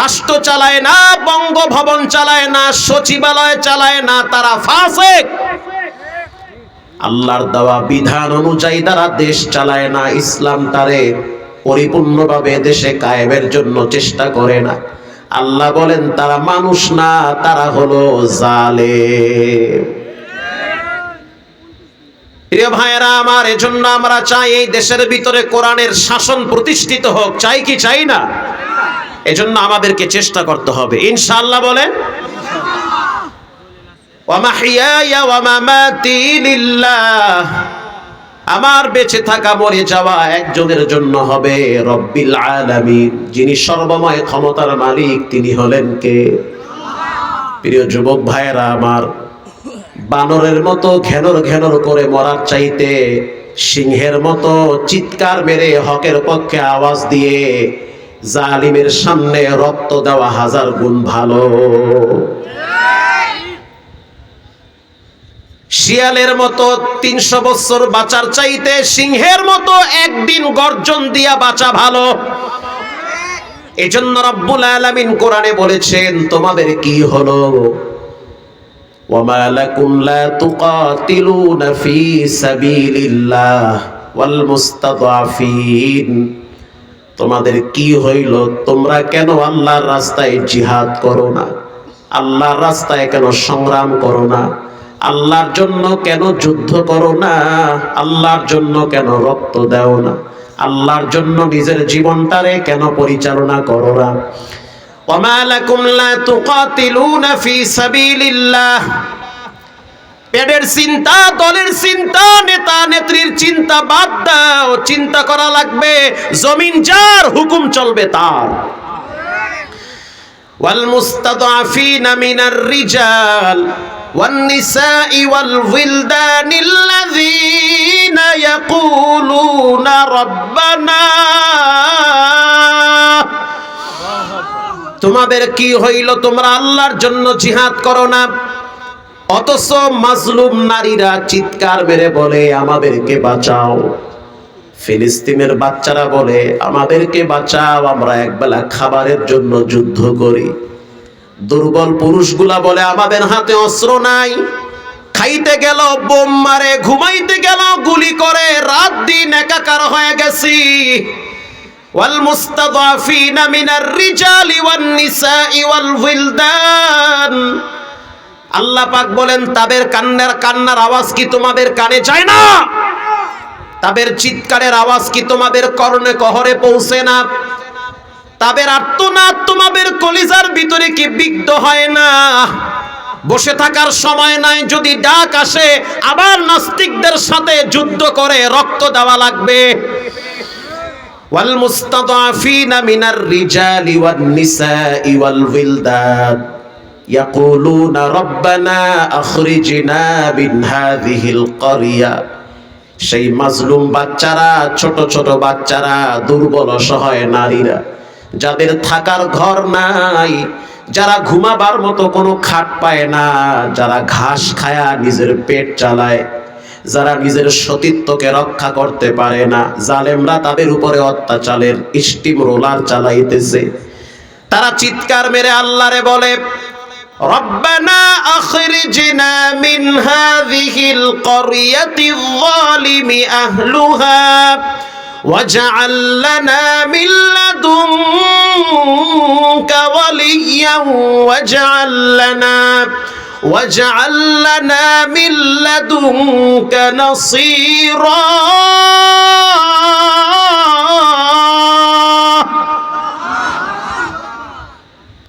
রাষ্ট্র চালায় না, বঙ্গভবন চালায় না, সচিবালয় চালায় না, তারা ফাসিক। আল্লাহর দেওয়া বিধান অনুযায়ী যারা দেশ চালায় না, ইসলাম তারে পরিপূর্ণভাবে দেশে কায়েমের জন্য চেষ্টা করে না, আল্লাহ বলেন তারা মানুষ না, তারা হলো জালেম। প্রিয় ভাইয়েরা আমার, এজন্য আমরা চাই এই দেশের ভিতরে কোরআনের শাসন প্রতিষ্ঠিত হোক। চাই কি চাই না? এজন্য আমাদেরকে চেষ্টা করতে হবে, ইনশাআল্লাহ। বলেন, ওয়া মাহইয়ায়া ওয়া মামাতি লিল্লাহ। আমার বেঁচে থাকা মরে যাওয়া একজনের জন্য হবে, রব্বিল আলামিন, যিনি সর্বময় ক্ষমতার মালিক, তিনি হলেন কে? প্রিয় যুবক ভাইয়েরা আমার, বানরের মতো ঘেনর ঘেনর করে মরার চাইতে সিংহের মতো চিৎকার মেরে হকের পক্ষে আওয়াজ দিয়ে জালিমের সামনে রক্ত দেওয়া 1000 গুণ ভালো। শিয়ালের মতো 300 বছর বাঁচার চাইতে সিংহের মতো একদিন গর্জন দিয়া বাঁচা ভালো। এজন্য রব্বুল আলামিন কোরআনে বলেছেন, তোমাদের কি হলো? ওয়ামা লাকুম লা তুকাতিলুনা ফি সাবিলিল্লাহ ওয়াল মুস্তাদআফিন, তোমাদের কি হইল? তোমরা কেন আল্লাহর রাস্তায় জিহাদ করো না? আল্লাহর রাস্তায় কেন সংগ্রাম করো না? আল্লাহর জন্য কেন যুদ্ধ করো না? আল্লাহর জন্য কেন রক্ত দাও না? আল্লাহর জন্য নিজের জীবনটারে কেন পরিচালনা করো না? ওয়ামা লাকুম লা তুকাতিলুনা ফি সাবিলিল্লাহ, পেটের চিন্তা, দলের চিন্তা, নেতা নেত্রীর চিন্তা বাদ দাও। চিন্তা করা লাগবে জমিন যার, হুকুম চলবে তার। ওয়াল মুস্তাদআফিনা মিনার রিজাল ওয়ান নিসাই ওয়াল উইলদানিল্লাযীনা ইয়াকুলুনা রাব্বানা, তোমাদের কি হইল? তোমরা আল্লাহর জন্য জিহাদ করো না, অথচ মাজলুম নারীরা চিৎকার মেরে বলে আমাদেরকে বাঁচাও। ফিলিস্তিনের বাচ্চারা বলে আমাদেরকে বাঁচাও, আমরা একবেলা খাবারের জন্য যুদ্ধ করি। দুর্বল পুরুষগুলা বলে আমাদের হাতে অস্ত্র নাই, খাইতে গেল বোম মারে, ঘুমাইতে গেল গুলি করে, রাত দিন একাকার হয়ে গেছি। ওয়াল মুস্তাদআফিনা মিনার রিজালি ওয়ান নিসাই ওয়াল উইলদান, আল্লাহ পাক বলেন তাদের কান্নার আওয়াজ কি তোমাদের কানে যায় না? তাদের চিৎকারের আওয়াজ কি তোমাদের কর্ণে কহরে পৌঁছে না? তাদের আর্তনাদ তোমাদের কলিজার ভিতরে কি বিদ্ধ হয় না? বসে থাকার সময় নাই, যদি ডাক আসে আবার নাস্তিকদের সাথে যুদ্ধ করে রক্ত দেওয়া লাগবে। ওয়াল মুস্তাদআফিনা মিনার রিজালি ওয়ান নিসাই ওয়াল উইলদান ইয়াকুলুনা রাব্বানা আখরিজনা মিন হাযিহিল ক্বরিয়া, সেই মাজলুম বাচ্চারা, ছোট ছোট বাচ্চারা, দুর্বল অসহায় নারীরা, যাদের থাকার ঘর নাই, যারা ঘুমাবার মতো কোনো খাট পায় না, যারা ঘাস খায়া নিজের পেট চালায়, যারা নিজের সতীত্বকে রক্ষা করতে পারে না, জালেমরা তাদের উপরে অত্যাচারের স্টিম রোলার চালাইতেছে, তারা চিৎকার মেরে আল্লাহরে বলে রব্বানা আখরিজনা মিন হাযিহিল ক্বরিয়াতিয যালিমি আহলুহা ওয়াজআল লানা মিন লাদুনকা ওয়ালিয়্যান ওয়াজআল লানা মিন লাদুনকা নাসীরা।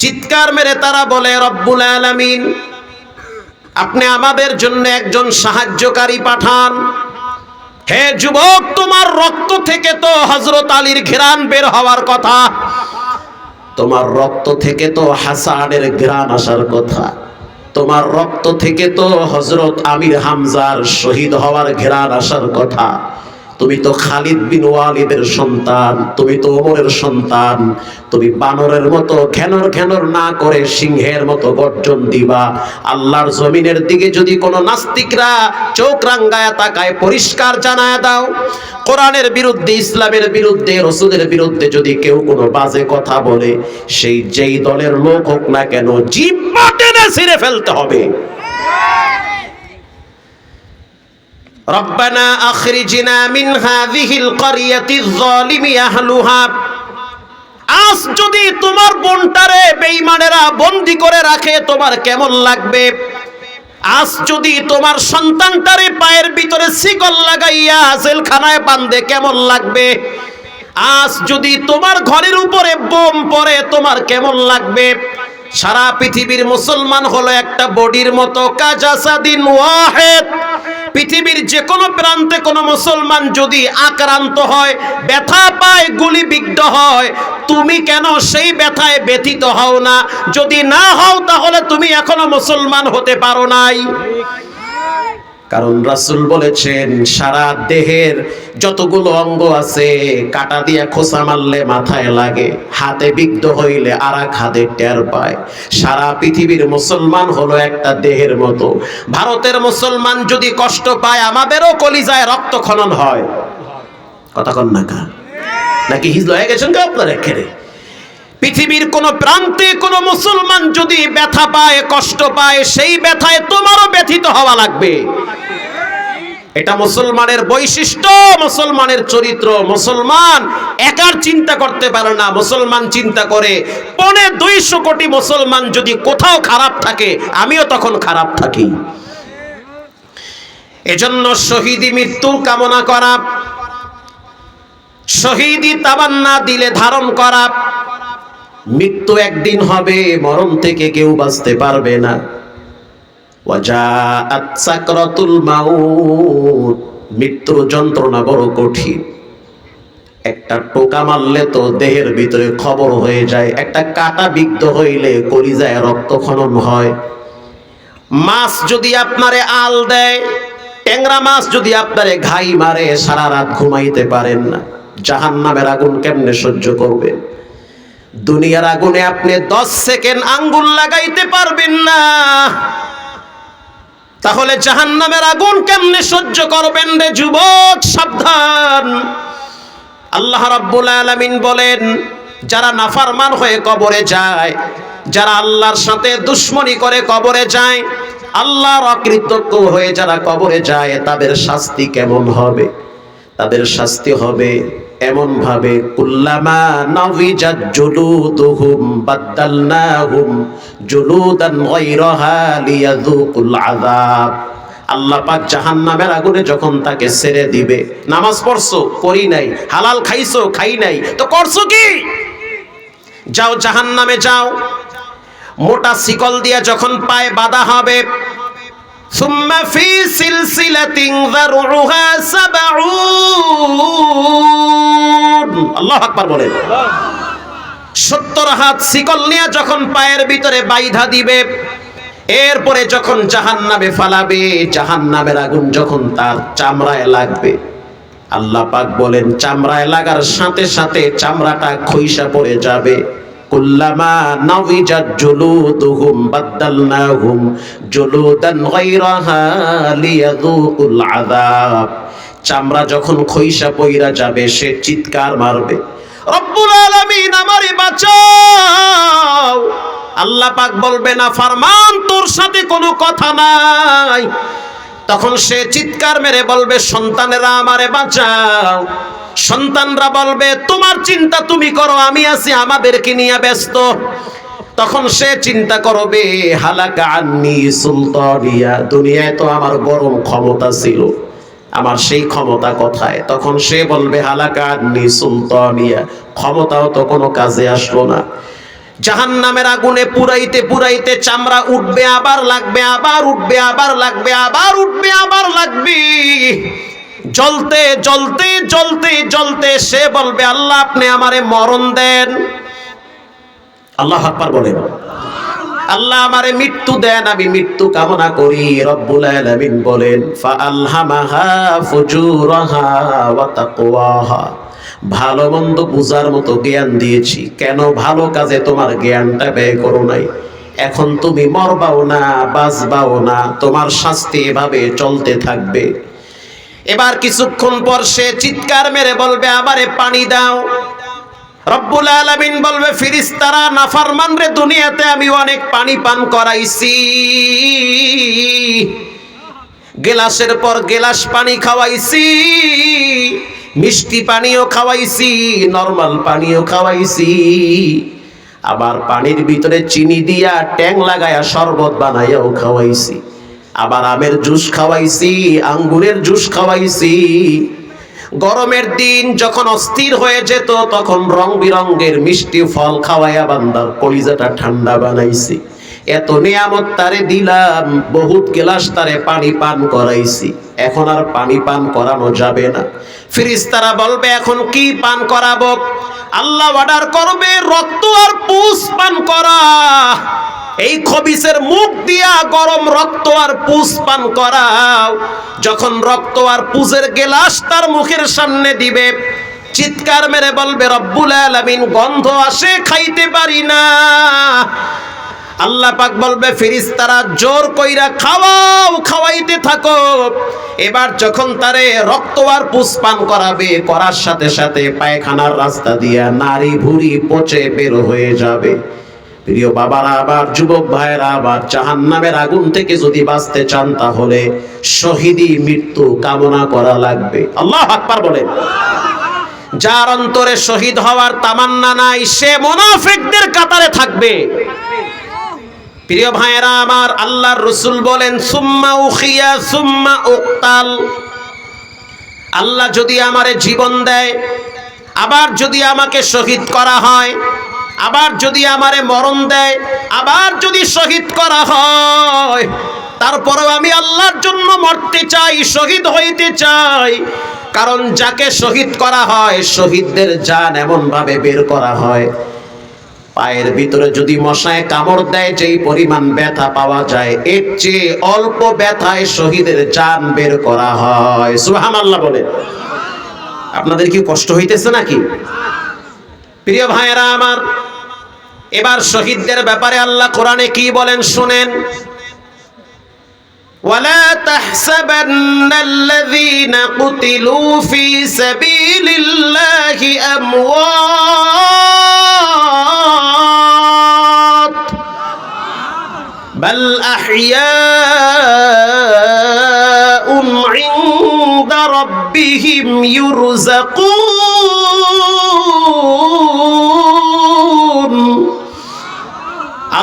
চিৎকার মেরে তারা বলে রব্বুল আলামিন, আপনি আমাদের জন্য একজন সাহায্যকারী পাঠান। হে যুবক, তোমার রক্ত থেকে তো হযরত আলীর ঘ্রাণ বের হওয়ার কথা, তোমার রক্ত থেকে তো হাসানের ঘ্রাণ আসার কথা, তোমার রক্ত থেকে তো হযরত আমির হামজার শহীদ হওয়ার ঘ্রাণ আসার কথা। তুমি তো খালিদ বিন ওয়ালিদের সন্তান, তুমি তো ওমরের সন্তান, তুমি বানরের মতো ঘ্যানর ঘ্যানর না করে সিংহের মতো গর্জন দিবা। আল্লাহর জমিনের দিকে যদি কোনো নাস্তিকরা চোখ রাঙ্গায়া তাকায়, পরিষ্কার জানায়া দাও, কোরআনের বিরুদ্ধে, ইসলামের বিরুদ্ধে, রাসূলের বিরুদ্ধে যদি কেউ কোনো বাজে কথা বলে, সেই যেই দলের লোক হোক না কেন, জিহ্বা টেনে ছিঁড়ে ফেলতে হবে। রব্বানা আখরিজনা মিন হাযিহিল ক্বরিয়াতিয যালিমি আহলুহা, আজ যদি তোমার বোনটারে বেঈমানেরা বন্দী করে রাখে তোমার কেমন লাগবে? আজ যদি তোমার সন্তানটারে পায়ের ভিতরে শিকল লাগাইয়া জেলখানায় বাঁধে কেমন লাগবে? আজ যদি তোমার ঘরের উপরে বোম পড়ে তোমার কেমন লাগবে? সারা পৃথিবীর মুসলমান হলো একটা বডির মতো, কাজাসাদিন ওয়াহিদ। পৃথিবীর যে কোনো প্রান্তে কোনো মুসলমান যদি আক্রান্ত হয়, ব্যথা পায়, গুলিবিদ্ধ হয়, তুমি কেন সেই ব্যথায় ব্যথিত হও না? যদি না হও তাহলে তুমি এখনো মুসলমান হতে পারো নাই। কারণ রাসূল বলেছেন সারা দেহের যতগুলো অঙ্গ আছে কাটা দিয়ে খোঁচা মারলে মাথায় লাগে, হাতে বিদ্ধ হইলে আরেক হাতে টের পায়। সারা পৃথিবীর মুসলমান হলো একটা দেহের মতো। ভারতের মুসলমান যদি কষ্ট পায় আমাদেরও কলিজায় রক্তক্ষরণ হয়। কথা কন না কা নাকি হিজল হয়ে গেছেন কা আপনারা? এখানে পৃথিবীর কোন প্রান্তে কোন মুসলমান যদি ব্যথা পায়, কষ্ট পায়, সেই ব্যথায় তোমারও ব্যথিত হওয়া লাগবে। এটা মুসলমানের বৈশিষ্ট্য, মুসলমানের চরিত্র। মুসলমান একার চিন্তা করতে পারে না, মুসলমান চিন্তা করে 250 কোটি মুসলমান যদি কোথাও খারাপ থাকে আমিও তখন খারাপ থাকি। এজন্য শহীদি মৃত্যুর কামনা করা, শহীদি তামান্না দিলে ধারণ করা। মৃত্যু একদিন হবে, মরণ থেকে কেউ বাঁচতে পারবে না। ওয়াজাআত সাকরাতুল মাউত, মৃত্যুর যন্ত্রণা বড় কঠিন। একটা টোকা মারলে তো দেহের ভিতরে খবর হয়ে যায়, একটা কাটা বিদ্ধ হইলে কলিজায় রক্তক্ষরণ হয়। মাছ যদি আপনারে আল দেয়, ট্যাংরা মাছ যদি আপনারে ঘাই মারে, সারা রাত ঘুমাইতে পারেন না। জাহান্নামের আগুন কেমনে সহ্য করবেন? দুনিয়ার আগুনে আপনি 10 সেকেন্ড আঙ্গুল লাগাইতে পারবেন না, তাহলে জাহান্নামের আগুন কেমনে সহ্য করবেন রে যুবক? সাবধান। আল্লাহ রাব্বুল আলামিন বলেন, যারা নাফরমান হয়ে কবরে যায়, যারা আল্লাহর সাথে দুশমনি করে কবরে যায়, আল্লাহর অকৃতজ্ঞ হয়ে যারা কবরে যায়, তাদের শাস্তি কেমন হবে? তাদের শাস্তি হবে এমন ভাবে, কুল্লামা নাফিজাত জুলুদুহুম বাদদালনাহুম জুলুদান গায়রাহা লিয়াযুকুল আযাব। আল্লাহ পাক জাহান্নামের আগুনে যখন তাকে ছেড়ে দিবে, নামাজ পড়ছো করি নাই, হালাল খাইছো খাই নাই, তো করছো কি? যাও জাহান্নামে যাও। মোটা শিকল দিয়া যখন পায়ে বাঁধা হবে, সুম্মা ফি সিলসিলাতিন যারউহা 70, আল্লাহু আকবার বলেন। 70 হাত শিকল নিয়ে যখন পায়ের ভিতরে বাইধা দিবে, এরপরে যখন জাহান্নামে ফালাবে, জাহান্নামের আগুন যখন তার চামড়ায় লাগবে, আল্লাহ পাক বলেন চামড়ায় লাগার সাথে সাথে চামড়াটা খইসা পড়ে যাবে। কুল্লামা নাফিজাত জুলুদুহুম বাদদালনাহুম জুলুদান গায়রাহা লিয়াযুকুল আযাব। চামড়া যখন খইসা পইরা যাবে, সে চিৎকার মারবে, রব্বুল আলামিন আমারে বাঁচাও। আল্লাহ পাক বলবে না ফরমান তোর সাথে কোনো কথা নাই। তখন সে চিৎকার মেরে বলবে, সন্তানেরা আমারে বাঁচাও। সন্তানরা বলবে, তোমার চিন্তা তুমি করো, আমি আছি আমাদেরকে নিয়ে ব্যস্ত। তখন সে চিন্তা করবে, হালাকা আন্নি সুলতানিয়া, দুনিয়ায় তো আমার গরম ক্ষমতা ছিল, আমার সেই ক্ষমতা কোথায়? তখন সে বলবে, হালাকা আন্নি সুলতানিয়া, ক্ষমতাও তো কোনো কাজে আসলো না। জাহান্নামের আগুনে পুরাইতে পুরাইতে চামড়া উঠবে, আবার লাগবে, আবার উঠবে, আবার লাগবে, আবার উঠবে, আবার লাগবে। জ্বলতে জ্বলতে জ্বলতে জ্বলতে সে বলবে, আল্লাহ আপনি আমারে মরণ দেন। আল্লাহু আকবার বলেন। আল্লাহ আমারে মৃত্যু দেন, আমি মৃত্যু কামনা করি। রব্বুল আলামিন বলেন, ফাআলহামাহা ফুজুরাহা ওয়া তাকওয়াহা, ভালো মন্দ বুঝার মতো জ্ঞান দিয়েছি, কেন ভালো কাজে তোমার জ্ঞানটা ব্যয় করো নাই? এখন তুমি মরবাও না, বাঁচবাও না, তোমার শাস্তি এভাবে চলতে থাকবে। এবার কিছুক্ষণ পর সে চিৎকার মেরে বলবে, আমারে পানি দাও। রব্বুল আলামিন বলবে, ফেরেশতারা নাফরমান রে দুনিয়াতে আমি অনেক পানি পান করাইছি, গেলাসের পর গেলাস পানি খাওয়াইছি, মিষ্টি পানিও খাওয়াইছি, নরমাল পানিও খাওয়াইছি, আবার পানির ভিতরে চিনি দিয়া ট্যাং লাগায়া শরবত বানাইয়াও খাওয়াইছি, আবার আমের জুস খাওয়াইছি, আঙ্গুরের জুস খাওয়াইছি। গরমের দিন যখন অস্থির হয়ে যেত, তখন রং বিরঙ্গের মিষ্টি ফল খাওয়াইয়া বান্দার কলিজাটা ঠান্ডা বানাইছি। এত নিয়ামত তারে দিলাম, বহুত গেলাস তারে পানি পান করাইছি, এখন আর পানি পান করানো যাবে না। ফেরেশতারা বলবে, এখন কি পান করাবো? আল্লাহ অর্ডার করবে, রক্ত আর পুষ পান করা। এই খবিসের মুখ দিয়া গরম রক্ত আর পুষ পান করাও। যখন রক্ত আর পুষের গেলাস তার মুখের সামনে দিবে, চিৎকার মেরে বলবে রব্বুল আলামিন গন্ধ আসে, খাইতে পারি না। আল্লাহ পাক বলবে ফেরেশতারা জোর কইরা খাওয়াও, খাওয়াইতে থাকো। এবার যখন তারে রক্ত আর পুষ পান করাবে, করার সাথে সাথে পায়খানার রাস্তা দিয়া নারী ভুঁড়ি পচে বের হয়ে যাবে। প্রিয় বাবারা, আবার যুবক ভাইয়েরা, আবার জাহান্নামের আগুন থেকে যদি বাঁচতে চান তাহলে শহীদি মৃত্যু কামনা করা লাগবে। আল্লাহু আকবার বলেন। যার অন্তরে শহীদ হওয়ার তামান্না নাই সে মুনাফিকদের কাতারে থাকবে। প্রিয় ভাইয়েরা আমার, আল্লাহর রাসূল বলেন সুম্মা উখিয়া সুম্মা উক্তাল। আল্লাহ যদি আমারে জীবন দেয়, আবার যদি আমাকে শহীদ করা হয়, আবার যদি আমারে মরণ দেয়, আবার যদি শহীদ করা হয়, তারপরেও আমি আল্লাহর জন্য মরতে চাই, শহীদ হইতে চাই। কারণ যাকে শহীদ করা হয়, শহীদদের জান এমন ভাবে বের করা হয়, পায়ের ভিতরে যদি মশায় কামড় দেয় যেই পরিমাণ ব্যথা পাওয়া যায়, এর চেয়ে অল্প ব্যথায় শহীদের জান বের করা হয়। সুবহানাল্লাহ বলে। আপনাদের কি কষ্ট হইতেছে নাকি? প্রিয় ভাইয়েরা আমার, এবার শহীদদের ব্যাপারে আল্লাহ কোরআনে কি বলেন শুনেন। ولا تحسبن الذين قتلوا في سبيل الله أموات بل أحياء عند ربهم يرزقون।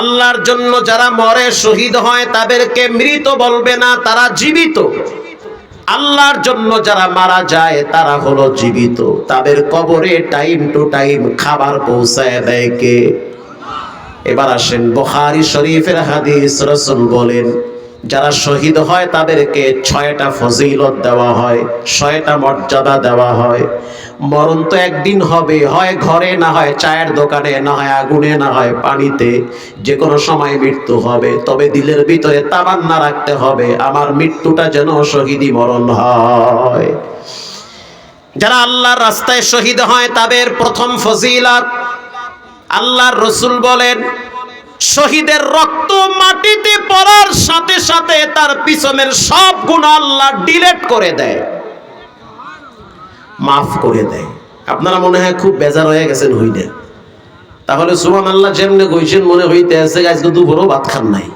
আল্লাহর জন্য যারা মরে শহীদ হয় তাদেরকে মৃত বলবে না, তারা জীবিত। আল্লাহর জন্য যারা মারা যায় তারা হলো জীবিত। তাদের কবরে টাইম টু টাইম খাবার পৌঁছায় দেয় কে? এবার আসেন বুখারী শরীফের হাদিস, রাসূল বলেন যারা শহীদ হয় তাদেরকে 6টা ফজিলত দেওয়া হয়, 6টা মর্যাদা দেওয়া হয়। মরণ তো একদিন হবে, হয় ঘরে, না হয় চায়ের দোকানে, না হয় আগুনে, না হয় পানিতে, যে কোনো সময় মৃত্যু হবে। তবে দিলের ভিতরে তামান্না রাখতে হবে আমার মৃত্যুটা যেন শহীদি মরণ হয়। যারা আল্লাহর রাস্তায় শহীদ হয় তাদের প্রথম ফজিলত, আল্লাহর রাসূল বলেন শহীদের রক্ত মাটিতে পড়ার সাথে সাথে তার পিছনের সব গুনাহ আল্লাহ ডিলিট করে দেয়, মাফ করে দেয়। আপনারা মনে হয় খুব বেজার হয়ে গেছেন হইলে, তাহলে সুবহানাল্লাহ যেমনে কইছেন মনে হইতে আছে আজকে দুপুরও ভাত খান নাই।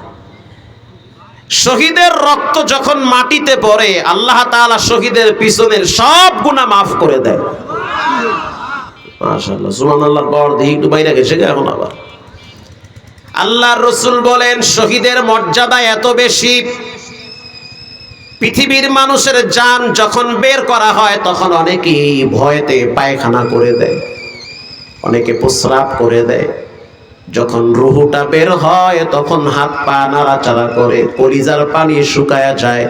শহীদের রক্ত যখন মাটিতে পড়ে আল্লাহ তাআলা শহীদের পিছনের সব গুনাহ মাফ করে দেয়। মাশাআল্লাহ, সুবহানাল্লাহ। বড় দিই একটু বাইরে গেছে এখন আবার। আল্লাহর রাসূল বলেন শহীদের মর্যাদা এত বেশি, পৃথিবীর মানুষের জান যখন বের করা হয় তখন অনেকেই ভয়তে পায়খানা করে দেয়, অনেকে প্রস্রাব করে দেয়। যখন রুহুটা বের হয় তখন হাত পা নাড়াচাড়া করে, কলিজার পানি শুকায়া যায়।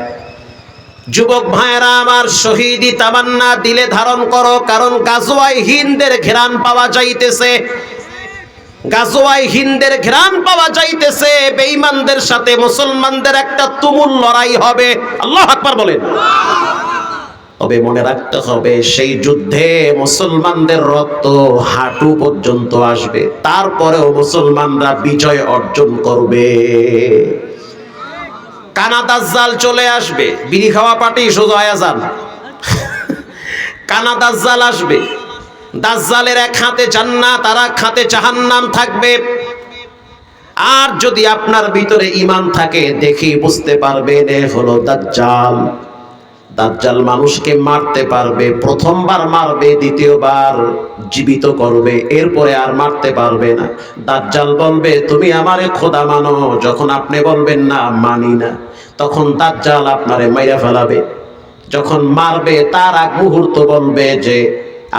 যুবক ভাইয়েরা আমার, শহীদি তামান্না দিলে ধারণ করো, কারণ গাজওয়ায়ে হিন্দের ঘ্রাণ পাওয়া যাইতেছে। গাজওয়ায়ে হিন্দের ঘ্রাণ পাওয়া যাইতেছে। বেঈমানদের সাথে মুসলমানদের একটা তুমুল লড়াই হবে। আল্লাহু আকবার বলেন। তবে মনে রাখতে হবে সেই যুদ্ধে মুসলমানদের রক্ত হাঁটু পর্যন্ত আসবে, তারপরেও মুসলমানরা বিজয় অর্জন করবে। কানা দাজ্জাল চলে আসবে, বিড়ি খাওয়া পাটি সোজা হয়ে যান। কানা দাজ্জাল আসবে, দাজ্জালের এক হাতে জান্নাত আর এক হাতে জাহান্নাম থাকবে। আর যদি আপনার ভিতরে ঈমান থাকে দেখে বুঝতে পারবেন এ হলো দাজ্জাল। দাজ্জাল মানুষকে মারতে পারবে, প্রথমবার মারবে, দ্বিতীয়বার জীবিত করবে, এরপরে আর মারতে পারবে না। দাজ্জাল বলবে তুমি আমারে খোদা মানো, যখন আপনি বলবেন না মানি না, তখন দাজ্জাল আপনারে মাইরা ফেলাবে। যখন মারবে তার আগ মুহূর্ত বলবে যে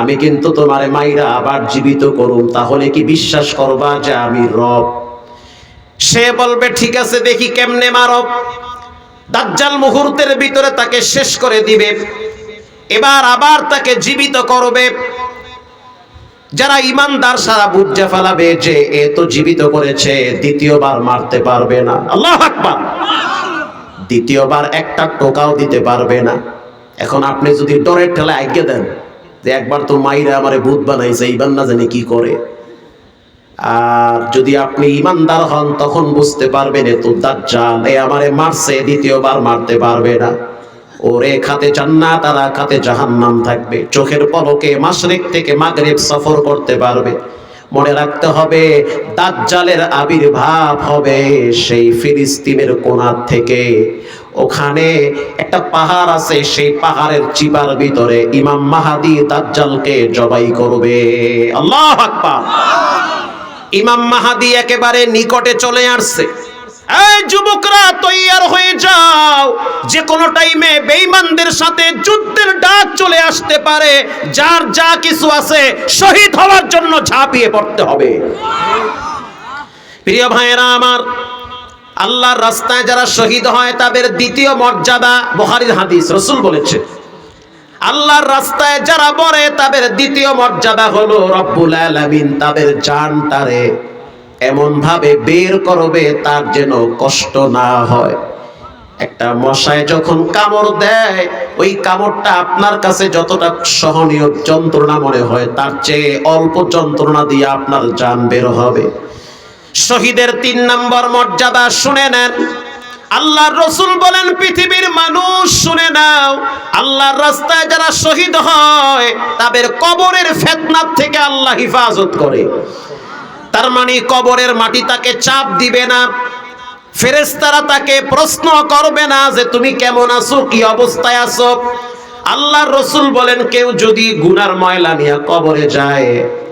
আমি কিন্তু তোমারে মাইরা আবার জীবিত করুম, তাহলে কি বিশ্বাস করবা যে আমি রব? সে বলবে ঠিক আছে দেখি কেমনে মারো। দাজ্জাল মুহূর্তের ভিতরে তাকে শেষ করে দিবে, এবার আবার তাকে জীবিত করবে। যারা ইমানদার সারা বুঝে ফেলাবে যে এ তো জীবিত করেছে, দ্বিতীয়বার মারতে পারবে না। আল্লাহু আকবার। দ্বিতীয়বার একটা টোকাও দিতে পারবে না। এখন আপনি যদি ডরের ঠেলায় আজ্ঞা দেন যে একবার তো মাইরা আমারে ভূত বানাইছে, এইবার না জানি কি করে, আর যদি আপনি ইমানদার হন তখন বুঝতে পারবেন এ তো দাজ্জাল, এ আমারে মারছে, দ্বিতীয়বার মারতে পারবে না। ওর এক হাতে জান্নাত আর এক হাতে জাহান্নাম থাকবে। চোখের পলকে মাশরিক থেকে মাগরিব সফর করতে পারবে। মনে রাখতে হবে দাজ্জালের আবির্ভাব হবে সেই ফিলিস্তিনের কোণা থেকে। ওখানে একটা পাহাড় আছে, সেই পাহাড়ের চিপার ভিতরে ইমাম মাহদী দাজ্জালকে জবাই করবে। আল্লাহু আকবার। ইমাম মাহদী একেবারে নিকটে চলে আসছে। এই যুবকরা তৈয়ার হয়ে যাও, যে কোনো টাইমে বেঈমানদের সাথে যুদ্ধের ডাক চলে আসতে পারে। যার যা কিছু আছে শহীদ হওয়ার জন্য ঝাঁপিয়ে পড়তে হবে। প্রিয় ভাইয়েরা আমার, আল্লাহর রাস্তায় যারা শহীদ হয় তাদের দ্বিতীয় মর্যাদা, বুখারীর হাদিস, রাসূল বলেছে আল্লাহর রাস্তায় যারা মরে তাদের দ্বিতীয় মর্যাদা হলো রব্বুল আলামিন তাদের জানটারে এমন ভাবে বের করবে তার যেন কষ্ট না হয়। একটা মশায় যখন কামড় দেয়, ওই কামড়টা আপনার কাছে যতটা সহনীয় যন্ত্রণা মনে হয়, তার চেয়ে অল্প যন্ত্রণা দিয়ে আপনার জান বের হবে। শহীদের ৩ নম্বর মর্যাদা শুনে নেন। আল্লাহর রাসূল বলেন, পৃথিবীর মানুষ শুনে নাও, আল্লাহর রাস্তায় যারা শহীদ হয় তাদের কবরের ফিতনার থেকে আল্লাহ হেফাজত করে। তার মানে কবরের মাটি তাকে চাপ দিবে না, ফেরেশতারা তাকে প্রশ্ন করবে না যে তুমি কেমন আছো, কি অবস্থায় আছো। আল্লাহর রাসূল বলেন, কেউ যদি গুনার ময়লা নিয়ে কবরে যায়,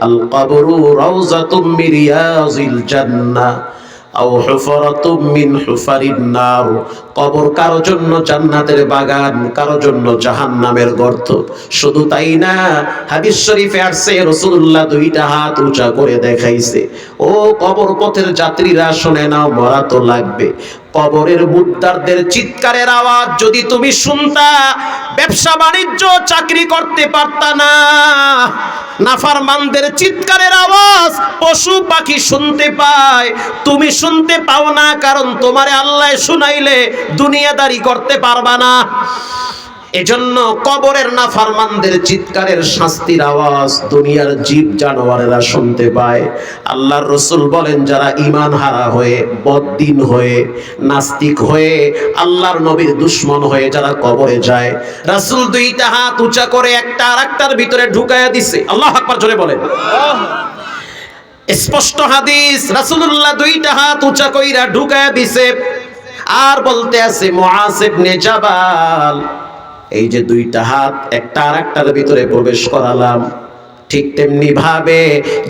আল কবরু রাউযাতুম মিন রিয়াজিল জান্নাহ আও হুফরাতুম মিন হুফারিন নার। কবর কারো জন্য জান্নাতের বাগান, কারো জন্য জাহান্নামের গর্ত। শুধু তাই না, হাদিস শরীফে আসছে রাসূলুল্লাহ 2টা হাত উঁচা করে দেখাইছে, ও কবর পথের যাত্রীরা শুনে নাও, মরা তো লাগবে। কবরের মুদ্দারদের চিৎকারের আওয়াজ যদি তুমি শুনতা, ব্যবসা বাণিজ্য চাকরি করতে পারতা না। নাফরমানদের চিৎকারের আওয়াজ পশু পাখি শুনতে পায়, তুমি শুনতে পাও না, কারণ তোমারে আল্লাহ শুনাইলে দুনিয়াদারি করতে পারবা না। এজন্য কবরের নাফরমানদের চিৎকারের শাস্তির আওয়াজ দুনিয়ার জীব জানোয়ারেরা শুনতে পায়। আল্লাহর রাসূল বলেন, যারা ঈমান হারা হয়ে, বদ্দিন হয়ে, নাস্তিক হয়ে, আল্লাহর নবীর দুশমন হয়ে যারা কবরে যায়, রাসূল 2টা হাত উঁচা করে একটা আরেকটার ভিতরে ঢুকায়া দিছে। আল্লাহু আকবার, জোরে বলেন। স্পষ্ট হাদিস, রাসূলুল্লাহ 2টা হাত উঁচা কইরা ঢুকায়া দিছে আর বলতে আছে, মুআজ ইবনে জাবাল, এই যে 2টা হাত একটা আরেকটার ভিতরে প্রবেশ করালাম, ঠিক তেমনি ভাবে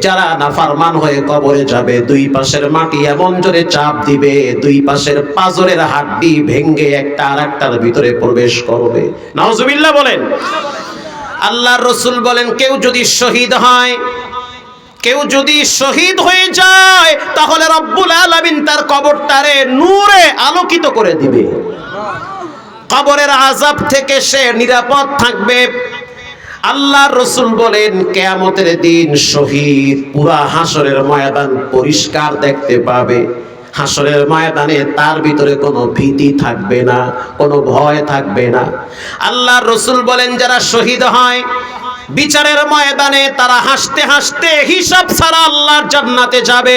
যারা নাফরমান হয়ে কবরে যাবে, 2 পাশের মাটি এমন জোরে চাপ দিবে, 2 পাশের পাজরের হাড্ডি ভেঙে একটা আরেকটার ভিতরে প্রবেশ করবে। নাউজুবিল্লাহ বলেন। আল্লাহর রাসূল বলেন, কেউ যদি শহীদ হয়, কেউ যদি শহীদ হয়ে যায়, তাহলে রব্বুল আলামিন তার কবরটারে নূরে আলোকিত করে দিবে। কবরের আযাব থেকে সে নিরাপদ থাকবে। আল্লাহর রাসূল বলেন, কিয়ামতের দিন শহীদ পুরা হাসরের ময়দান পরিষ্কার দেখতে পাবে। হাসরের ময়দানে তার ভিতরে কোনো ভীতি থাকবে না, কোনো ভয় থাকবে না। আল্লাহর রাসূল বলেন, যারা শহীদ হয় বিচারের ময়দানে তারা হাসতে হাসতে হিসাব ছাড়া আল্লাহর জান্নাতে যাবে।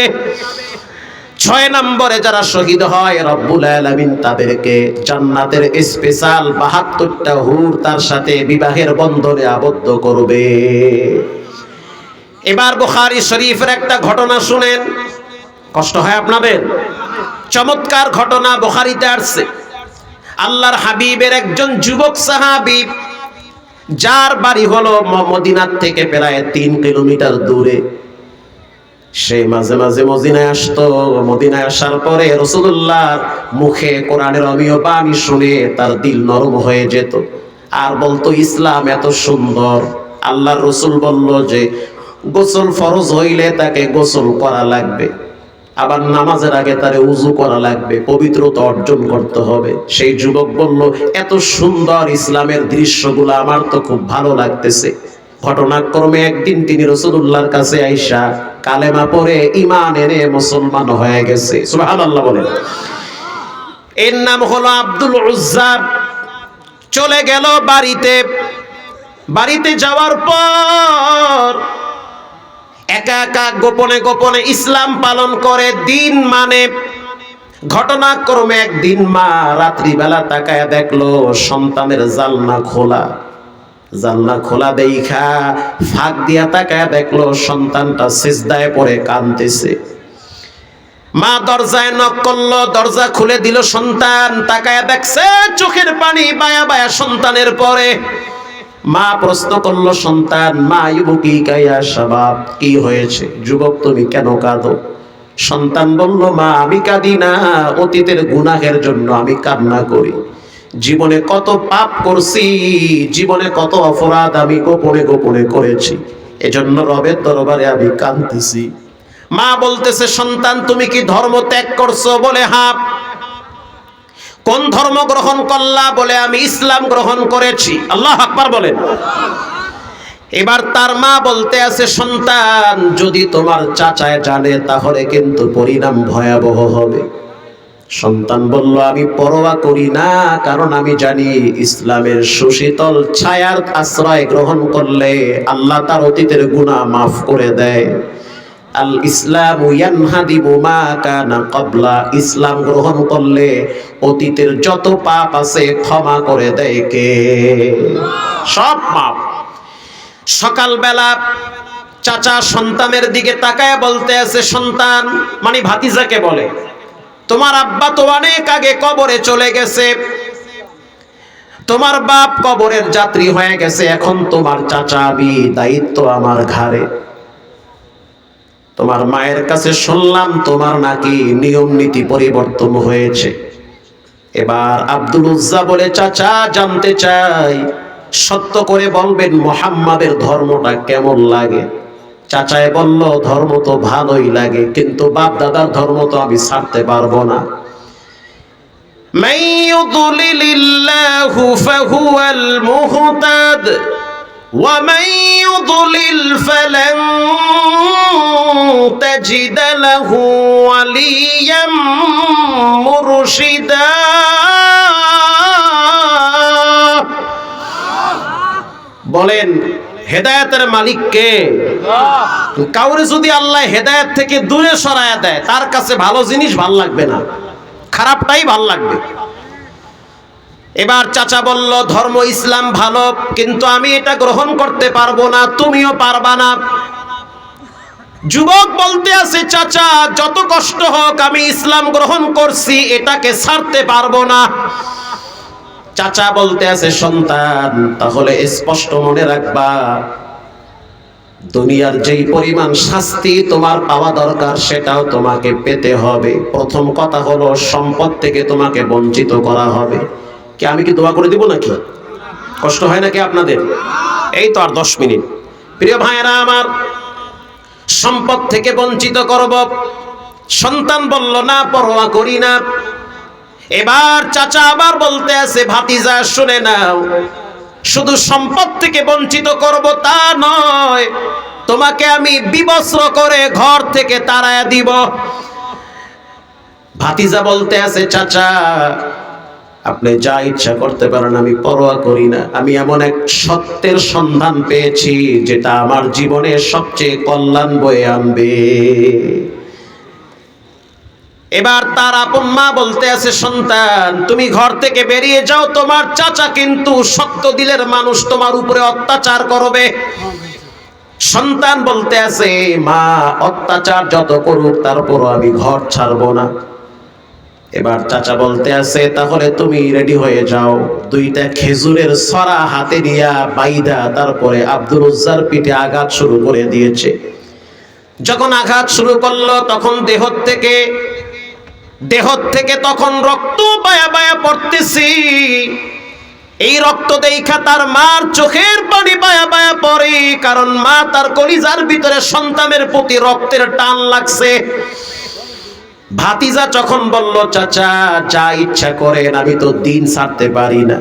6 নম্বরে যারা শহীদ হয়, রব্বুল আলামিন তাদেরকে জান্নাতের স্পেশাল 72টা হুর তার সাথে বিবাহের বন্ধনে আবদ্ধ করবে। এবার বুখারী শরীফের একটা ঘটনা শুনেন, কষ্ট হয় আপনাদের। চমৎকার ঘটনা বুখারীতে আসছে। আল্লাহর হাবিবের একজন যুবক সাহাবী, যার বাড়ি হলো মদিনার থেকে প্রায় 3 কিলোমিটার দূরে। সে মাঝে মাঝে মদিনায় আসতো। মদিনায় আসার পরে রাসূলুল্লাহর মুখে কোরআনের অমীয় বাণী শুনে তার দিল নরম হয়ে যেত আর বলতো, ইসলাম এত সুন্দর। আল্লাহর রাসূল বলল যে গোসল ফরজ হইলে তাকে গোসল করা লাগবে, আবার নামাজের আগে তারে উযু করা লাগবে, পবিত্রতা অর্জন করতে হবে। সেই যুবক বলল, এত সুন্দর ইসলামের দৃশ্যগুলো আমার তো খুব ভালো লাগতেছে, ঘটনাক্রমে একদিন তিনি রাসূলুল্লাহর কাছে আইসা কালেমা পড়ে ঈমান এনে মুসলমান হয়ে গেছে। সুবহানাল্লাহ বলেন। এর নাম হলো আব্দুল উজ্জা। চলে গেল বাড়িতে যাওয়ার পর একা একা গোপনে গোপনে ইসলাম পালন করে দিন মানে। ঘটনাক্রমে একদিন মা রাত্রিবেলা তাকায় দেখলো সন্তানের জানলা খোলা দেখা ফাঁক দিয়া তাকায় দেখলো সন্তানটা সিজদায় পড়ে কাঁদতেছে। মা দরজায় নক করলো, দরজা খুলে দিল। সন্তান তাকায় দেখছে চোখের পানি বায়া বায়া সন্তানের পরে। মা প্রশ্ন করলো সন্তান, মা ইবুকি কায়া শাবাব, কি হয়েছে যুবক, তুমি কেন কাঁদো? সন্তান বলল, মা আমি কাঁদি না, অতীতের গুনাহের জন্য আমি কান্না করি। জীবনে কত পাপ করছি, জীবনে কত অপরাধ আমি গোপনে গোপনে করেছি, এজন্য রবের দরবারে আমি কাঁদতেছি। মা বলতেছে, সন্তান তুমি কি ধর্ম ত্যাগ করছো? বলে হ্যাঁ। কোন ধর্ম গ্রহণ করলা? বলে আমি ইসলাম গ্রহণ করেছি। আল্লাহু আকবার বলেন। এবার তার মা বলতে আছে, সন্তান যদি তোমার চাচায় জানে তাহলে কিন্তু পরিণাম ভয়াবহ হবে। সন্তান বলল, আমি পরোয়া করি না, কারণ আমি জানি ইসলামের সুশীতল ছায়ার আশ্রয় গ্রহণ করলে আল্লাহ তার অতীতের গুনাহ মাফ করে দেয়। আল ইসলাম ইয়ানহাদিবু মা কানা ক্বাবলা, ইসলাম গ্রহণ করলে অতীতের যত পাপ আছে ক্ষমা করে দেয় কে? সব পাপ। সকালবেলা চাচা সন্তানের দিকে তাকায় বলতে আছে, সন্তান মানে ভাতিজাকে বলে, তোমার আব্বা তো অনেক আগে কবরে চলে গেছে, তোমার বাপ কবরের যাত্রী হয়ে গেছে, এখন তোমার চাচা আমি, দায়িত্ব আমার ঘাড়ে। তোমার মায়ের কাছে শুনলাম তোমার নাকি নিয়ম নীতি পরিবর্তন হয়েছে। এবার আব্দুল উজ্জা বলে, চাচা জানতে চাই, সত্য করে বলবেন মুহাম্মাদের ধর্মটা কেমন লাগে? চাচায় বলল, ধর্ম তো ভালোই লাগে, কিন্তু বাপ দাদার ধর্ম তো আমি ছাড়তে পারবো না। মান ইউদ্লিলিল্লাহু ফাহুয়াল মুহতাদ ওয়া মান ইউদ্লিল ফালান তাজিদ লাহু ওয়ালিয়াম মুরশিদা। বলেন, হেদায়েতের মালিক কে? কাউরে যদি আল্লাহ হেদায়েত থেকে দূরে সরায়া দেয়, তার কাছে ভালো জিনিস ভাল লাগবে না, খারাপটাই ভাল লাগবে। এবার চাচা বলল, ধর্ম ইসলাম ভালো, কিন্তু আমি এটা গ্রহণ করতে পারবো না, তুমিও পারবা না। যুবক বলতে আছে, চাচা যত কষ্ট হোক আমি ইসলাম গ্রহণ করছি, এটাকে ছাড়তে পারবো না। চাচা বলতে আছে, সন্তান তাহলে স্পষ্ট মনে রাখবা, দুনিয়ার যেই পরিমাণ শাস্তি তোমার পাওয়া দরকার সেটাও তোমাকে পেতে হবে। প্রথম কথা হলো, সম্পদ থেকে তোমাকে বঞ্চিত করা হবে। কি আমি কি দোয়া করে দিব নাকি? কষ্ট হয় নাকি আপনাদের? এই তো আর 10 মিনিট। প্রিয় ভাইয়েরা আমার, সম্পদ থেকে বঞ্চিত করব। সন্তান বলল, না পরোয়া করি না। এবার চাচা আবার বলতে আছে, ভাতিজা শুনে নাও, শুধু সম্পদ থেকে বঞ্চিত করব তা নয়, তোমাকে আমি বিবস্ত্র করে ঘর থেকে তাড়ায়া দিব। ভাতিজা বলতে আছে, চাচা আপনি যা ইচ্ছা করতে পারেন, আমি পরোয়া করি না। আমি এমন এক সত্যের সন্ধান পেয়েছি যেটা আমার জীবনে সবচেয়ে কল্যাণ বয়ে আনবে। এবার তার আপন মা বলতে আছে, সন্তান তুমি ঘর থেকে বেরিয়ে যাও, তোমার চাচা কিন্তু শক্ত দিলের মানুষ, তোমার উপরে অত্যাচার করবে। সন্তান বলতে আছে, মা অত্যাচার যত করুক তারপরও আমি ঘর ছাড়বো না। এবার চাচা বলতে আছে, তাহলে তুমি রেডি হয়ে যাও। 2টা খেজুরের ছড়া হাতে নিয়া বাইদা তারপরে আব্দুল উজ্জার পিঠে আঘাত শুরু করে দিয়েছে। যখন আঘাত শুরু করলো, তখন দেহ থেকে তখন রক্ত বায়া বায়া পড়তেছি। এই রক্ত দেখা তার মার চোখের পানি বায়া বায়া পড়ে, কারণ মা তার কলিজার ভিতরে সন্তানের প্রতি রক্তের টান লাগছে। ভাতিজা যখন বলল, চাচা যা ইচ্ছা করেন, আমি তো দিন ছাড়তে পারি না।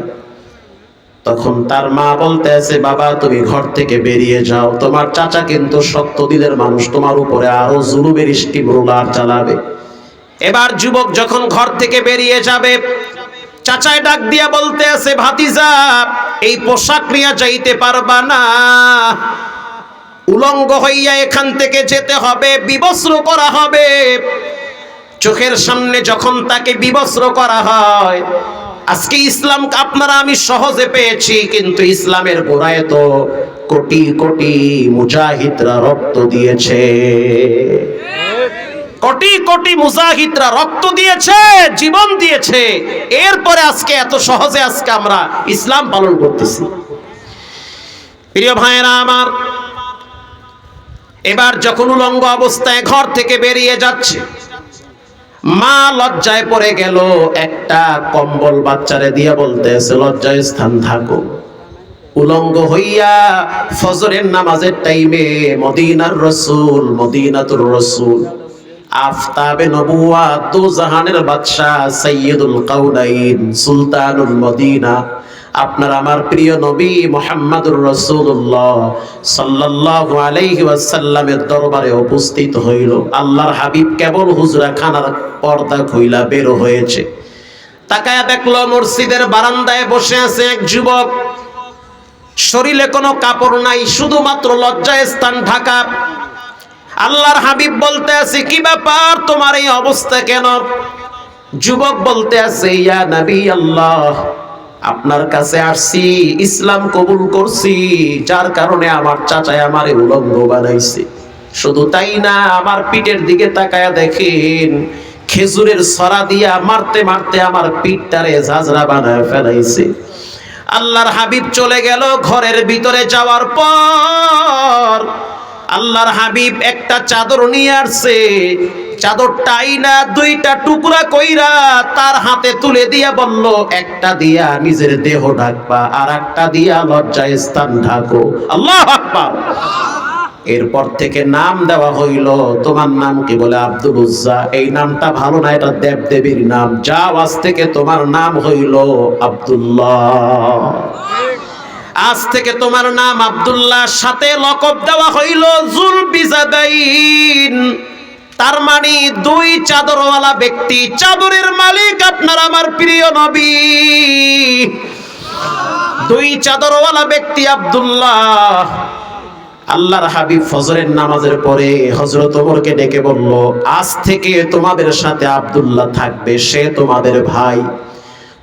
তখন তার মা বলতে আছে, বাবা তুমি ঘর থেকে বেরিয়ে যাও, তোমার চাচা কিন্তু সত্য দিলের মানুষ, তোমার উপরে আরো জুলুমের স্টিম রোলার চালাবে। এবার যুবক যখন ঘর থেকে বেরিয়ে যাবে, চাচায় ডাক দিয়া বলতে আছে, ভাতিজা এই পোশাক নিয়ে যাইতে পারবা না, উলঙ্গ হইয়া এখান থেকে যেতে হবে, বিবস্ত্র করা হবে। চোখের সামনে যখন তাকে বিবস্ত্র করা হয়, আজকে ইসলাম আপনারা আমি সহজে পেয়েছি, কিন্তু ইসলামের গোড়ায় তো কোটি কোটি মুজাহিদরা রক্ত দিয়েছে, কোটি কোটি মুজাহিদরা রক্ত দিয়েছে, জীবন দিয়েছে। এরপরে আজকে এত সহজে আজকে আমরা ইসলাম পালন করতেছি। প্রিয় ভাইয়েরা আমার, এবার যখন উলঙ্গ অবস্থায় ঘর থেকে বেরিয়ে যাচ্ছে, মা লজ্জায় পড়ে গেল, একটা কম্বল বাচ্চারে দিয়ে বলতেছে, লজ্জায় স্থান থাকো। উলঙ্গ হইয়া ফজরের নামাজের টাইমে মদিনার রসুল, মদিনাতুর রসুল, আফতাবে নবুওয়াত, দু জাহানের বাদশা, সাইয়্যিদুল কাউনাইন, সুলতানুল মদিনা, আপনার আমার প্রিয় নবী মুহাম্মদুর রাসূলুল্লাহ সাল্লাল্লাহু আলাইহি ওয়াসাল্লামের দরবারে উপস্থিত হইল। আল্লাহর হাবিব কেবল হুজরা খানার পর্দা খুইলা বের হয়েছে, তাকায়া দেখলো মসজিদের বারান্দায় বসে আছে এক যুবক, শরীরে কোনো কাপড় নাই, শুধুমাত্র লজ্জায় স্থান ঢাকা। আল্লাহর হাবিব বলতে আছে, কি ব্যাপার, তোমার এই অবস্থা কেন? যুবক বলতে আছে, ইয়া নবী আল্লাহ, আপনার কাছে আসছি, ইসলাম কবুল করছি, যার কারণে আমার চাচায় আমারে উলঙ্গ বানাইছে। শুধু তাই না, আমার পিঠের দিকে তাকায়া দেখেন, খেজুরের ছড়া দিয়া মারতে মারতে আমার পিঠটারে ঝাঁঝরা বানায় ফেলাইছে। আল্লাহর হাবিব চলে গেল। ঘরের ভিতরে যাওয়ার পর আল্লাহর হাবিব একটা চাদর নিয়ে আসছে, চাদরটা আইনা দুইটা টুকরা কইরা তার হাতে তুলে দিয়া বলল, একটা দিয়া নিজের দেহ ঢাকবা, আর একটা দিয়া লজ্জায় স্থান ঢাকো। আল্লাহু আকবার। এরপর থেকে নাম দেওয়া হইল, তোমার নাম কি? বলে আব্দুল উজ্জা। এই নামটা ভালো না, এটা দেব দেবীর নাম, যাও আজ থেকে তোমার নাম হইল আব্দুল্লাহ। আজ থেকে তোমার নাম আব্দুল্লাহ, সাথে লকব দেওয়া হইল জুলবিজাদাইন। তার মানে দুই চাদরওয়ালা ব্যক্তি, চাদরের মালিক আপনার আমার প্রিয় নবী, দুই চাদরওয়ালা ব্যক্তি আব্দুল্লাহ। আল্লাহর হাবিব ফজরের নামাজের পরে হযরত ওমরকে ডেকে বলল, আজ থেকে তোমাদের সাথে আব্দুল্লাহ থাকবে, সে তোমাদের ভাই,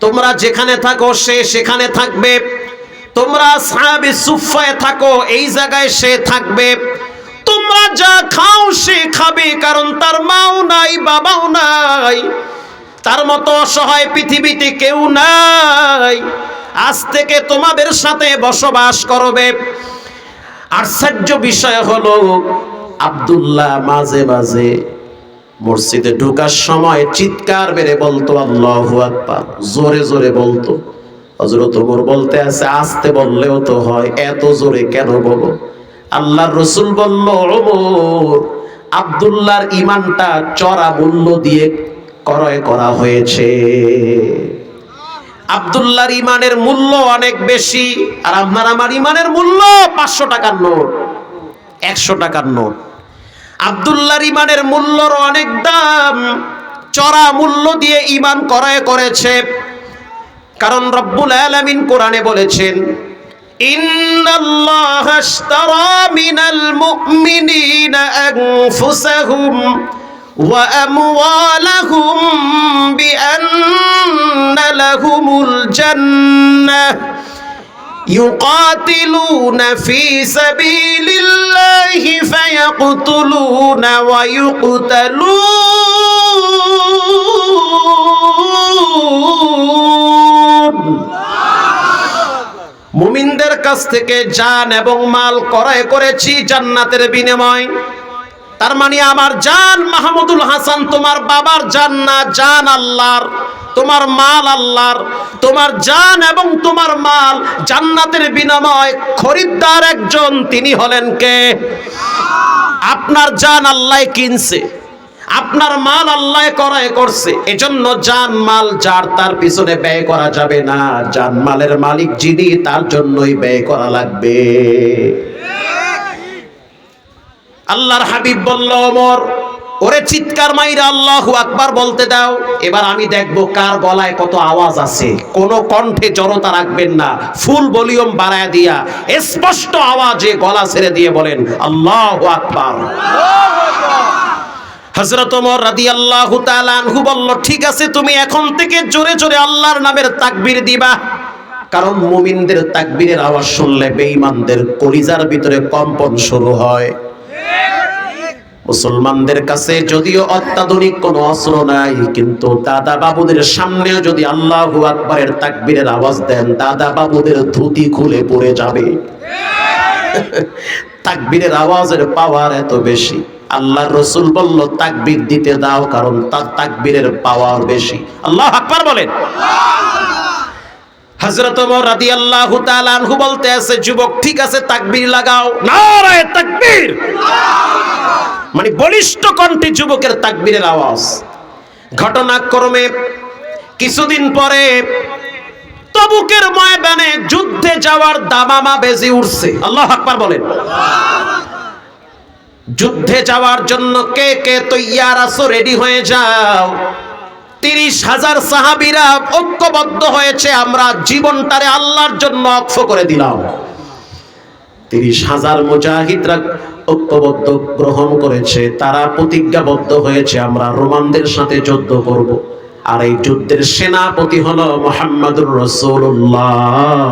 তোমরা যেখানে থাকো সে সেখানে থাকবে, তোমরা আসহাবে সুফফায় থাকো এই জায়গায় সে থাকবে, তোমরা যা খাও সে খাবে, কারণ তার মাও নাই বাবাও নাই, তার মতো অসহায় পৃথিবীতে কেউ নাই, আজ থেকে তোমাদের সাথে বসবাস করবে। আশ্চর্য বিষয় হলো, আব্দুল্লাহ মাঝে মাঝে মসজিদে ঢোকার সময় চিৎকার বেড়ে বলতো আল্লাহু আকবার, জোরে জোরে বলতো। হযরত ওমর বলতে আছে, আস্তে বললেও তো হয়, এত জোরে কেন বলো? আল্লাহর রাসূল বলল, ওমর, আব্দুল্লাহর ঈমানটা চড়া মূল্য দিয়ে ক্রয় করা হয়েছে, আব্দুল্লাহর ঈমানের মূল্য অনেক বেশি, আর আপনার আমার ঈমানের মূল্য 500 টাকার নোট, 100 টাকার নোট। আব্দুল্লাহর ঈমানের মূল্যর অনেক দাম, চড়া মূল্য দিয়ে ঈমান ক্রয় করেছে। কারণ রব্বুল আলামিন কোরআনে বলেছেন, ইন্নাল্লাহা আশতারা মিনাল মুমিনিনা আনফুসাহুম ওয়া আমওয়ালাহুম বিআন্না লাহুমুল জান্নাহ ইউকাতিলুনা ফি সাবিলিল্লাহি ফায়াকতুলুনা ওয়া ইউকতালুন। মুমিনদের কাছ থেকে জান এবং মাল ক্রয় করেছি জান্নাতের বিনিময়। তার মানে আমার জান মাহমুদুল হাসান তোমার বাবার জান না, জান আল্লাহর, তোমার মাল আল্লাহর, তোমার জান এবং তোমার মাল জান্নাতের বিনিময় খরিদ্দার একজন, তিনি হলেন কে? আপনার জান আল্লাহ কিনছে, আপনার মাল আল্লাহ ক্রয় করছে, এজন্য জান মাল যার তার পিছনে ব্যয় করা যাবে না। জান মালের মালিক যিনি, তার জন্যই ব্যয় করা লাগবে। আল্লাহর হাবিব বলল, ওমর ওরে চিৎকার মাইরা আল্লাহু আকবার বলতে দাও। এবার আমি দেখব কার গলায় কত আওয়াজ আছে। কোন কণ্ঠে জড়তা রাখবেন না, ফুল ভলিউম বাড়ায় দিয়া স্পষ্ট আওয়াজে গলা ছেড়ে দিয়ে বলেন আল্লাহু আকবার। হযরত ওমর রাদিয়াল্লাহু তাআলা আনহু বলল, ঠিক আছে, তুমি এখন থেকে জোরে জোরে আল্লাহর নামের তাকবীর দিবা। কারণ মুমিনদের তাকবীরের আওয়াজ শুনলে বেঈমানদের কলিজার ভিতরে কম্পন শুরু হয়। মুসলমানদের কাছে যদিও অত্যাধুনিক কোনো অস্ত্র নাই, কিন্তু দাদা বাবুদের সামনেও যদি আল্লাহু আকবারের তাকবীরের আওয়াজ দেন, দাদা বাবুদের ধুতি খুলে পড়ে যাবে। তাকবীরের আওয়াজের পাওয়ার এত বেশি। আল্লাহর রাসূল বলল, তাকবীর দিতে দাও, কারণ তার তাকবীরের পাওয়ার বেশি। আল্লাহু আকবার বলেন। হযরত ওমর রাদিয়াল্লাহু তাআলা আনহু বলতে আছে, যুবক ঠিক আছে, তাকবীর লাগাও, নারায়ে তাকবীর। মানে বলিষ্ঠ কণ্ঠে যুবকের তাকবীরের আওয়াজ। ঘটনাক্রমে কিছুদিন পরে তবুকের ময়দানে যুদ্ধে যাওয়ার দামামা বেজে উঠছে। আল্লাহু আকবার বলেন। যুদ্ধে যাওয়ার জন্য কে কে তৈয়ার আছো, রেডি হয়ে যাও। 30,000 সাহাবীরা ঐক্যবদ্ধ হয়েছে, আমরা জীবনটারে আল্লাহর জন্য ওয়াকফ করে দিলাম। 30,000 মুজাহিদরা ঐক্যবদ্ধ গ্রহণ করেছে, তারা প্রতিজ্ঞাবদ্ধ হয়েছে আমরা রোমানদের সাথে যুদ্ধ করব। আর এই যুদ্ধের সেনাপতি হলো মুহাম্মদুর রাসূলুল্লাহ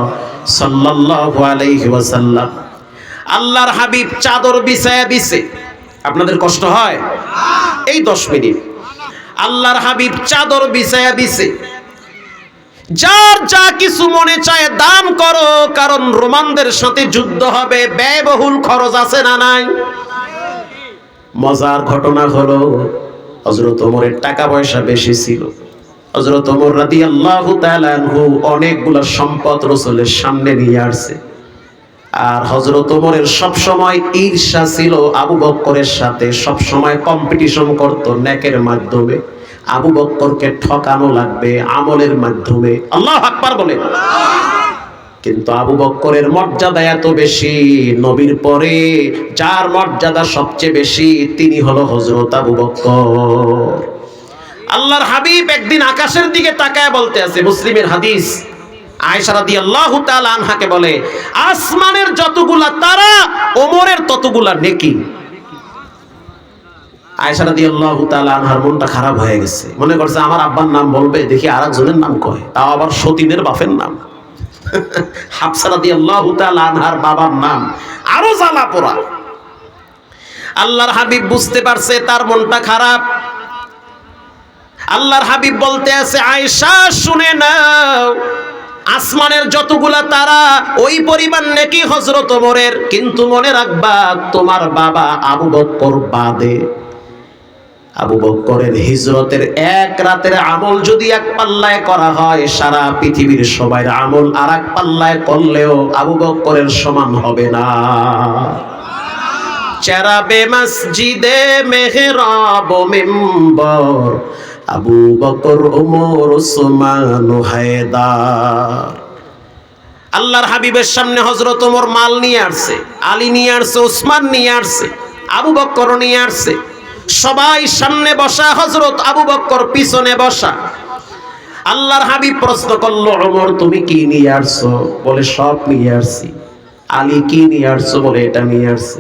সাল্লাল্লাহু আলাইহি ওয়াসাল্লাম। আল্লাহর হাবিব চাদর বিছায়া দিছে। আপনাদের কষ্ট হয়? এই 10 মিনিট আল্লাহর হাবিব চাদর বিছায়া দিছে। যার যা কিছু মনে চায় দান করো, কারণ রোমানদের সাথে যুদ্ধ হবে, ব্যয়বহুল খরচ আছে না নাই? মজার ঘটনা হলো, হযরত ওমরের টাকা পয়সা বেশি ছিল। হযরত ওমর রাদিয়াল্লাহু তাআলা আনহু অনেকগুলা সম্পদ রাসূলের সামনে নিয়ে আসছে। আর হযরত ওমরের সব সময় ঈর্ষা ছিল আবু বকরের সাথে, সব সময় কম্পিটিশন করত নেকের মাধ্যমে। আবু বকরকে ঠকানো লাগবে আমলের মাধ্যমে। আল্লাহু আকবার বলে। কিন্তু আবু বকরের মর্যাদা এত বেশি, নবীর পরে যার মর্যাদা সবচেয়ে বেশি তিনি হলো হযরত আবু বকর। আল্লাহর হাবিব একদিন আকাশের দিকে তাকায় বলতে আছে, মুসলিমের হাদিস, আয়েশা রাদিয়াল্লাহু তাআলা আনহাকে বলে, আসমানের যতগুলা তারা ওমরের ততগুলা নেকি। আয়েশা রাদিয়াল্লাহু তাআলা আনহার মনটা খারাপ হয়ে গেছে, মনে করছে আমার আব্বার নাম বলবে, দেখি আরেকজনের নাম কয়, তাও আবার সতীনের বাপের নাম। হাফসা রাদিয়াল্লাহু তাআলা আনহার বাবার নাম, আরো জ্বালা পোড়া। আল্লাহর হাবিব বুঝতে পারছে তার মনটা খারাপ। আল্লাহর হাবিব বলতে আছে, আয়েশা শুনে নাও, আসমানের যতগুলা তারা ওই পরিমাণ নেকি হযরত ওমরের, কিন্তু মনে রাখবা তোমার বাবা আবু বকর বাদে। আবু বকরের হিজরতের এক রাতের আমল যদি এক পাল্লায় করা হয়, সারা পৃথিবীর সবার আমল আর এক পাল্লায় করলেও আবু বকরের সমান হবে না। চেরাবে মসজিদে মেহরাব মিম্বর, আবু বকর ওমর ওসমান হায়দার। আল্লাহর হাবিবের সামনে হযরত ওমর মাল নিয়ে আসছে, আলী নিয়ে আসছে, ওসমান নিয়ে আসছে, আবু বকর নিয়ে আসছে। সবাই সামনে বসা, হযরত আবু বকর পিছনে বসা। আল্লাহর হাবিব প্রশ্ন করলো, ওমর তুমি কি নিয়ে আসছো? বলে সব নিয়ে আসছি। আলী কি নিয়ে আসছো? বলে এটা নিয়ে আসছি।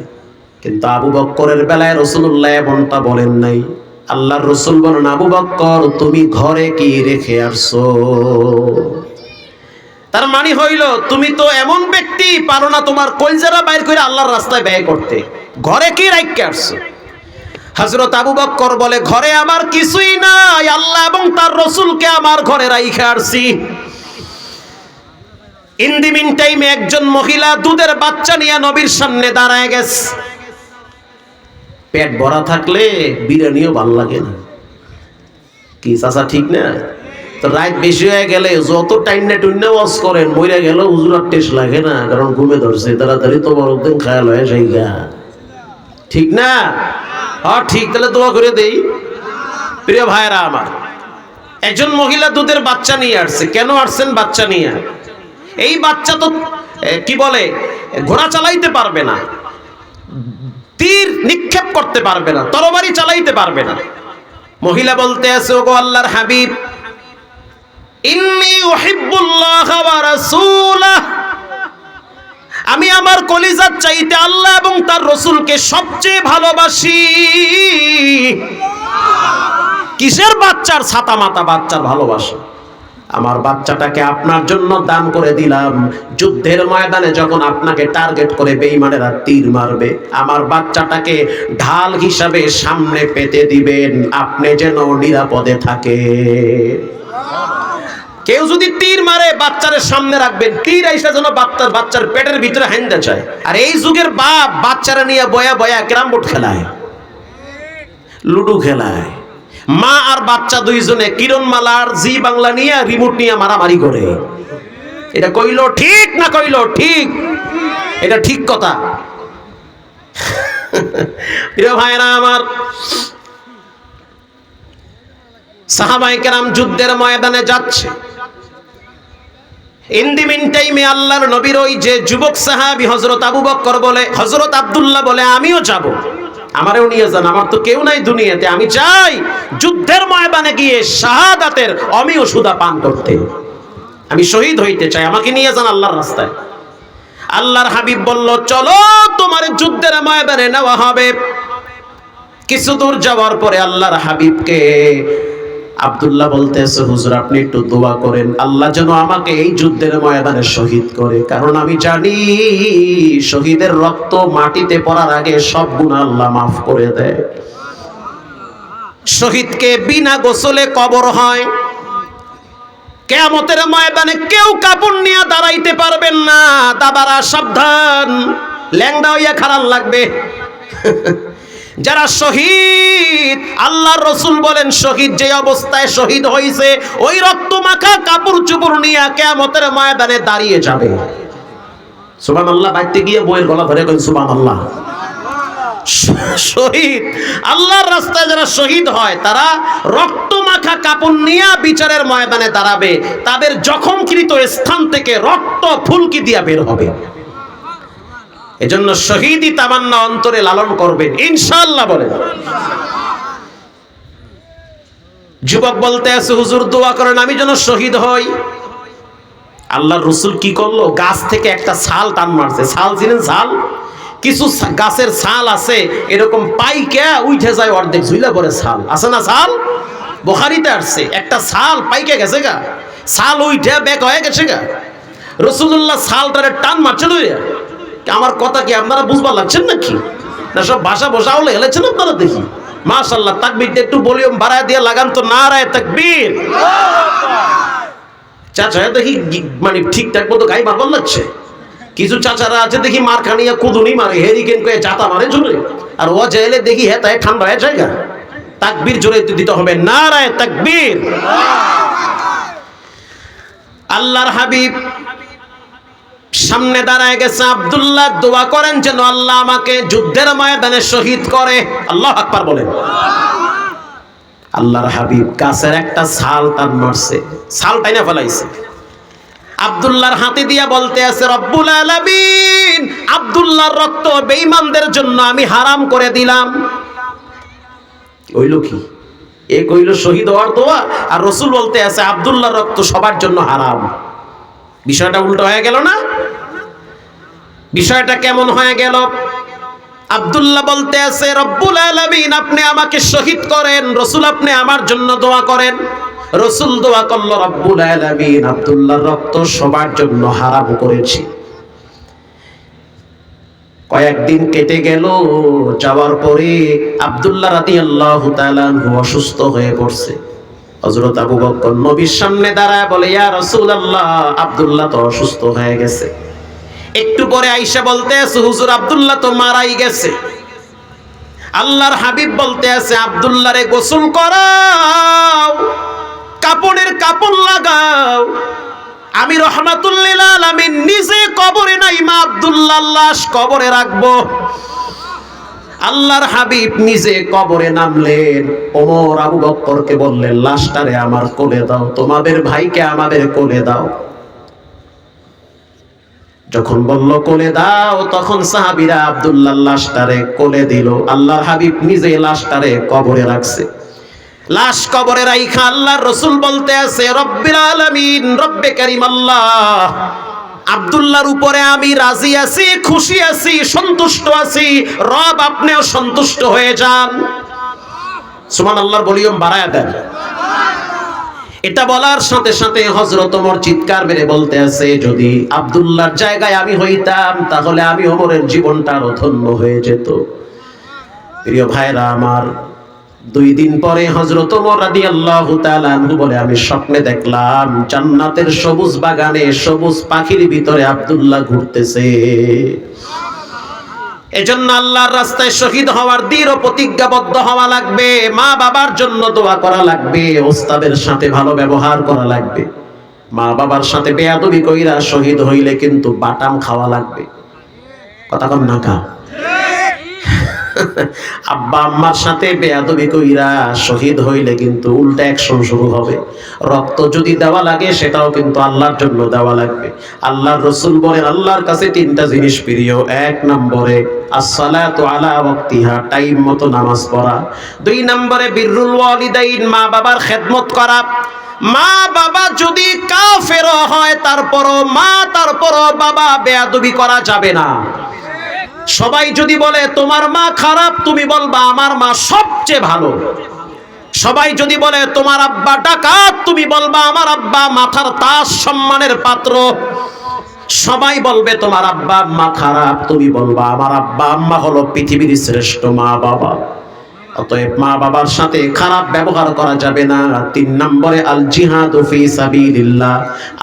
কিন্তু আবু বকরের বেলায় রাসূলুল্লাহ এমনটা বলেন নাই। আল্লাহর রাসূল বলেন, আবু বকর তুমি ঘরে কি রেখে আসছো? তার মানে হইল তুমি তো এমন ব্যক্তি পারো না তোমার কলজারা বাইর করে আল্লাহর রাস্তায় ব্যয় করতে, ঘরে কি রাখতে আসছো? হযরত আবু বকর বলে, ঘরে আমার কিছুই নাই, আল্লাহ এবং তার রাসূলকে আমার ঘরে রাইখা আসছি। ইন দি মিন টাইমে একজন মহিলা দুধের বাচ্চা নিয়ে নবীর সামনে দাঁড়ায় গেছে। পেট ভরা থাকলে বিরিয়ানিও ভালো লাগে না, কি চাচা ঠিক না? তো রাত বেশি হয়ে গেলে যত টাইনে টুইনে ওয়াজ করেন, মইরা গেল হুজুরার টেস্ট লাগে না, কারণ ঘুমে ধরছে, তাড়াতাড়ি তো বড় দিন খেয়াল হয়ে যাইগা, ঠিক না? হ্যাঁ ঠিক, তাহলে দোয়া করে দেই। প্রিয় ভাইরা আমার, একজন মহিলা দুধের বাচ্চা নিয়ে আসছে। কেন আসছেন বাচ্চা নিয়ে? এই বাচ্চা তো কি বলে, ঘোড়া চালাইতে পারবে না, তীর নিক্ষেপ করতে পারবে না, তরবারি চালাইতে পারবে না। মহিলা বলতে আছে, ওগো আল্লাহর হাবিব, ইন্নী উহিব্বুল্লাহ ওয়া রাসূলাহ, আমি আমার কলিজার চাইতে আল্লাহ এবং তার রাসূলকে সবচেয়ে ভালোবাসি। কিসের বাচ্চার ছাতা মাতা বাচ্চার ভালোবাসা? আমার বাচ্চাটাকে আপনার জন্য দান করে দিলাম। যুদ্ধের ময়দানে যখন আপনাকে টার্গেট করে বেঈমানেরা তীর মারবে, আমার বাচ্চাটাকে ঢাল হিসাবে সামনে পেতে দিবেন, আপনি যেন নিরাপদে থাকে। কেউ যদি তীর মারে বাচ্চার সামনে রাখবেন, তীর আইসা যেন বাচ্চার পেটের ভিতরে হাইন্দা চায়। আর এই যুগের বাপ বাচ্চারা নিয়ে বয়া বয়া ক্যারাম বোর্ড খেলায়, লুডো খেলায়। মা আর বাচ্চা দুইজনে কিরণমালা আর জি বাংলা নিয়ে রিমোট নিয়ে মারামারি করে। এটা কইলো ঠিক না কইলো ঠিক? এটা ঠিক কথা। প্রিয় ভাইরা আমার, সাহাবায়ে কেরাম যুদ্ধের ময়দানে যাচ্ছে। ইন দি মিন টাইমে আল্লাহর নবীর ওই যে যুবক সাহাবী হযরত আবু বকর বলে, হযরত আব্দুল্লাহ বলে, আমিও যাব, আমারও নিয়ে যান, আমার তো কেউ নাই দুনিয়াতে, আমি চাই যুদ্ধের ময়দানে গিয়ে শাহাদাতের অমিয় সুধা পান করতে, আমি শহীদ হইতে চাই, আমাকে নিয়ে যান আল্লাহর রাস্তায়। আল্লাহর হাবিব বলল, চলো তোমার যুদ্ধের ময়দানে নেওয়া হবে। কিছু দূর যাওয়ার পরে আল্লাহর হাবিবকে আব্দুল্লাহ বলতেছে, হুজুর আপনি একটু দোয়া করেন, আল্লাহ যেন আমাকে এই যুদ্ধের ময়দানে শহীদ করে, কারণ আমি জানি শহীদের রক্ত মাটিতে পড়ার আগে সব গুনাহ আল্লাহ মাফ করে দেয়। শহীদকে বিনা গোসলে কবর হয়। কিয়ামতের ময়দানে কেউ কাপড় নিয়ে দাঁড়াইতে পারবেন না। দাবারা সাবধান, ল্যাংড়া হইয়া খারাপ লাগবে। যারা শহীদ, আল্লাহর রাসূল বলেন, শহীদ যে অবস্থায় শহীদ হইছে ওই রক্ত মাখা কাপড় চোপড় নিয়ে কিয়ামতের ময়দানে দাঁড়িয়ে যাবে। সুবহানাল্লাহ। বাইতে গিয়ে বইয়ের গলা ধরে কই সুবহানাল্লাহ। শহীদ, আল্লাহর রাস্তায় যারা শহীদ হয় তারা রক্ত মাখা কাপড় নিয়ে বিচারের ময়দানে দাঁড়াবে। তাদের জখমকৃত স্থান থেকে রক্ত ফুলকি দিয়া বের হবে। এজন্য শহীদি তামান্না অন্তরে লালন করবেন ইনশাআল্লাহ বলেন। যুবক বলতে আছে, হুজুর দোয়া করেন আমি যেন শহীদ হই। আল্লাহর রাসূল কি করলো? গাছ থেকে একটা ছাল টান মারছে। ছাল চিনেন? ছাল, কিছু গাছের ছাল আছে এরকম পাইকে উঠে যায়, অর্ধেক ঝুইলা পড়ে ছাল আছে না? ছাল বুখারীতে আসছে, একটা ছাল পাইকে গেছে গা, ছাল উঠে বেক হয়ে গেছে গা। রাসূলুল্লাহ ছালটারে টান মারছে লইয়া। আমার কথা কি আপনারা বুঝবার লাগছেন নাকি? না সব ভাষা বসা হলে হেলেছেন আপনারা? দেখি মাশাআল্লাহ, তাকবীরটা একটু ভলিউম বাড়ায় দিয়ে লাগান তো, নারায়ে তাকবীর। চাচা দেখি মানে ঠিকঠাক মতো গাই বারবার লাগছে। কিছু চাচারা আছে দেখি মার খানিয়া কুদুনি মারে, হেরিকেন কয়ে জাতা মারে জোরে, আর ও চাইলে দেখি হ্যাঁ তাই ঠান্ডা হয়ে যায়। তাকবীর জোরে দিতে হবে, নারায়ে তাকবীর। আল্লাহর হাবিব সামনে দাঁড়ায় গেছে। আব্দুল্লাহ দোয়া করেন যেন আল্লাহ আমাকে যুদ্ধের ময়দানে শহীদ করে। আল্লাহু আকবার বলেন। আল্লাহর হাবিব গাছের একটা ছাল টান মারছে, ছাল টাইনা ফেলাইছে। আব্দুল্লাহর হাতে দিয়া বলতে আছে, রব্বুল আলামিন, আব্দুল্লাহর রক্ত বেঈমানদের জন্য আমি হারাম করে দিলাম। কইলো কি? এ কইলো শহীদ হওয়ার দোয়া, আর রাসূল বলতে আছে আব্দুল্লাহর রক্ত সবার জন্য হারাম। বিষয়টা উল্টো হয়ে গেল না? বিষয়টা কেমন হয়ে গেল? আব্দুল্লাহ বলতে আছে, রব্বুল আলামিন আপনি আমাকে শহীদ করেন, রাসূল আপনি আমার জন্য দোয়া করেন। রাসূল দোয়া করলো, রব্বুল আলামিন আব্দুল্লাহর রক্ত সবার জন্য হারাম করেছি। কয়েকদিন কেটে গেল, যাওয়ার পরে আব্দুল্লাহ রাদিয়াল্লাহু তাআলা আনহু অসুস্থ হয়ে পড়ছে। হযরত আবু বকর নবীর সামনে দাঁড়ায় বলে, ইয়া রাসূলুল্লাহ আব্দুল্লাহ তো অসুস্থ হয়ে গেছে। একটু পরে আয়েশা বলতে আছে, হুজুর আব্দুল্লাহ তো মারাই গেছে। আল্লাহর হাবিব বলতে আছে, আব্দুল্লাহরে গোসল করাও, কাপড়ের কাপড় লাগাও, আমি রাহমাতুল লিল আলামিন নিজে কবরে নাই মা আব্দুল্লাহর লাশ কবরে রাখবো। আল্লাহর হাবিব নিজে কবরে নামলেন। ওমর আবু বকরকে বললেন, লাশটারে আমার কোলে দাও, তোমাদের ভাইকে আমাদের কোলে দাও। যখন বলল কোলে দাও, তখন সাহাবীরা আব্দুল্লাহ লাশটারে কোলে দিল। আল্লাহর হাবিব নিজে লাশটারে কবরে রাখছে। লাশ কবরে রাইখা আল্লাহর রাসূল বলতে আছে, রব্বিল আলামিন, রব্বে কারীম আল্লাহ, আব্দুল্লাহর উপরে আমি রাজি আছি, খুশি আছি, সন্তুষ্ট আছি। রব, আপনিও সন্তুষ্ট হয়ে যান। সুবহানাল্লাহর ভলিউম বাড়ায়া দেন। এটা বলার সাথে সাথে হযরত ওমর চিৎকার মেরে বলতে আছে, যদি আব্দুল্লাহর জায়গায় আমি হইতাম, তাহলে আমি ওমরের জীবনটা আরো ধন্য হয়ে যেত। প্রিয় ভাইরা আমার, 2 দিন পরে হযরত ওমর রাদিয়াল্লাহু তাআলা আনহু বলে, আমি স্বপ্নে দেখলাম জান্নাতের সবুজ বাগানে সবুজ পাখির ভিতরে আব্দুল্লাহ ঘুরতেছে। এজন্য আল্লাহর রাস্তায় শহীদ হওয়ার দৃঢ় প্রতিজ্ঞাবদ্ধ হওয়া লাগবে। মা বাবার জন্য দোয়া করা লাগবে, ওস্তাদের সাথে ভালো ব্যবহার করা লাগবে। মা বাবার সাথে বেয়াদবি কইরা শহীদ হইলে কিন্তু বাটাম খাওয়া লাগবে। কথা কম না কা? আব্বা আম্মার সাথে বেয়াদবি কইরা শহীদ হইলে কিন্তু উল্টা অ্যাকশন শুরু হবে। রক্ত যদি দেওয়া লাগে, সেটাও কিন্তু আল্লাহর জন্য দেওয়া লাগবে। আল্লাহর রাসূল বলেন, আল্লাহর কাছে 3টা জিনিস প্রিয়। 1 নম্বরে আসসালাতু আলা ওয়াক্তিহা, টাইম মতো নামাজ পড়া। 2 নম্বরে বিররুল ওয়ালিদাইন, মা বাবার খেদমত করা। মা বাবা যদি কাফের হয়, তারপরও বাবা, বেয়াদবি করা যাবে না। সবাই যদি বলে তোমার মা খারাপ, তুমি বলবা আমার মা সবচেয়ে ভালো। সবাই যদি বলে তোমার আব্বা ডাকাত, তুমি বলবা আমার আব্বা মাথার তাজ, সম্মানের পাত্র। সবাই বলবে তোমার আব্বা আম্মা খারাপ, তুমি বলবা আমার আব্বা আম্মা হলো পৃথিবীর শ্রেষ্ঠ মা বাবা। অতএব মা বাবার সাথে খারাপ ব্যবহার করা যাবে না। 3 নম্বরে আল জিহাদু ফি সাবিলিল্লাহ,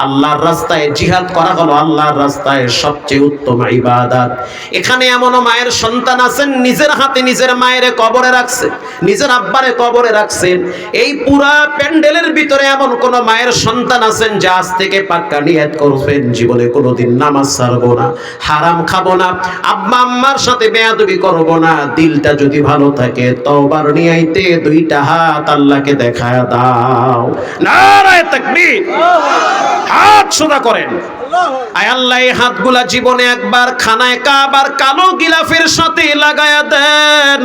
আল্লাহর রাস্তায় জিহাদ করা হলো আল্লাহর রাস্তায় সবচেয়ে উত্তম ইবাদত। এখানে এমনও মায়ের সন্তান আছেন, নিজের হাতে নিজের মায়ের কবরে রাখছেন, নিজের আব্বারে কবরে রাখছেন। এই পুরা প্যান্ডেলের ভিতরে এমন কোন মায়ের সন্তান আছেন যে আজ থেকে পাক্কা নিয়ত করবেন, জীবনে কোনোদিন নামাজ ছাড়বো না, হারাম খাবো না, আব্বা আম্মার সাথে বেয়াদবি করবো না। দিলটা যদি ভালো থাকে, তওবার নিয়াইতে 2টা হাত আল্লাহকে দেখায় দাও। নারায়ে তাকবীর, হাত সোজা করেন। আয় আল্লাহ, এই হাতগুলা জীবনে একবার খানায় কাবার কালো গিলাফের সাথে লাগায়া দেন।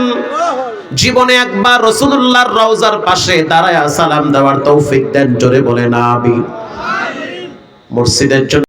জীবনে একবার রাসূলুল্লাহর রওজার পাশে দাঁড়ায়া সালাম দেওয়ার তৌফিক দেন। জোরে বলেন আমিন। মসজিদের জন্য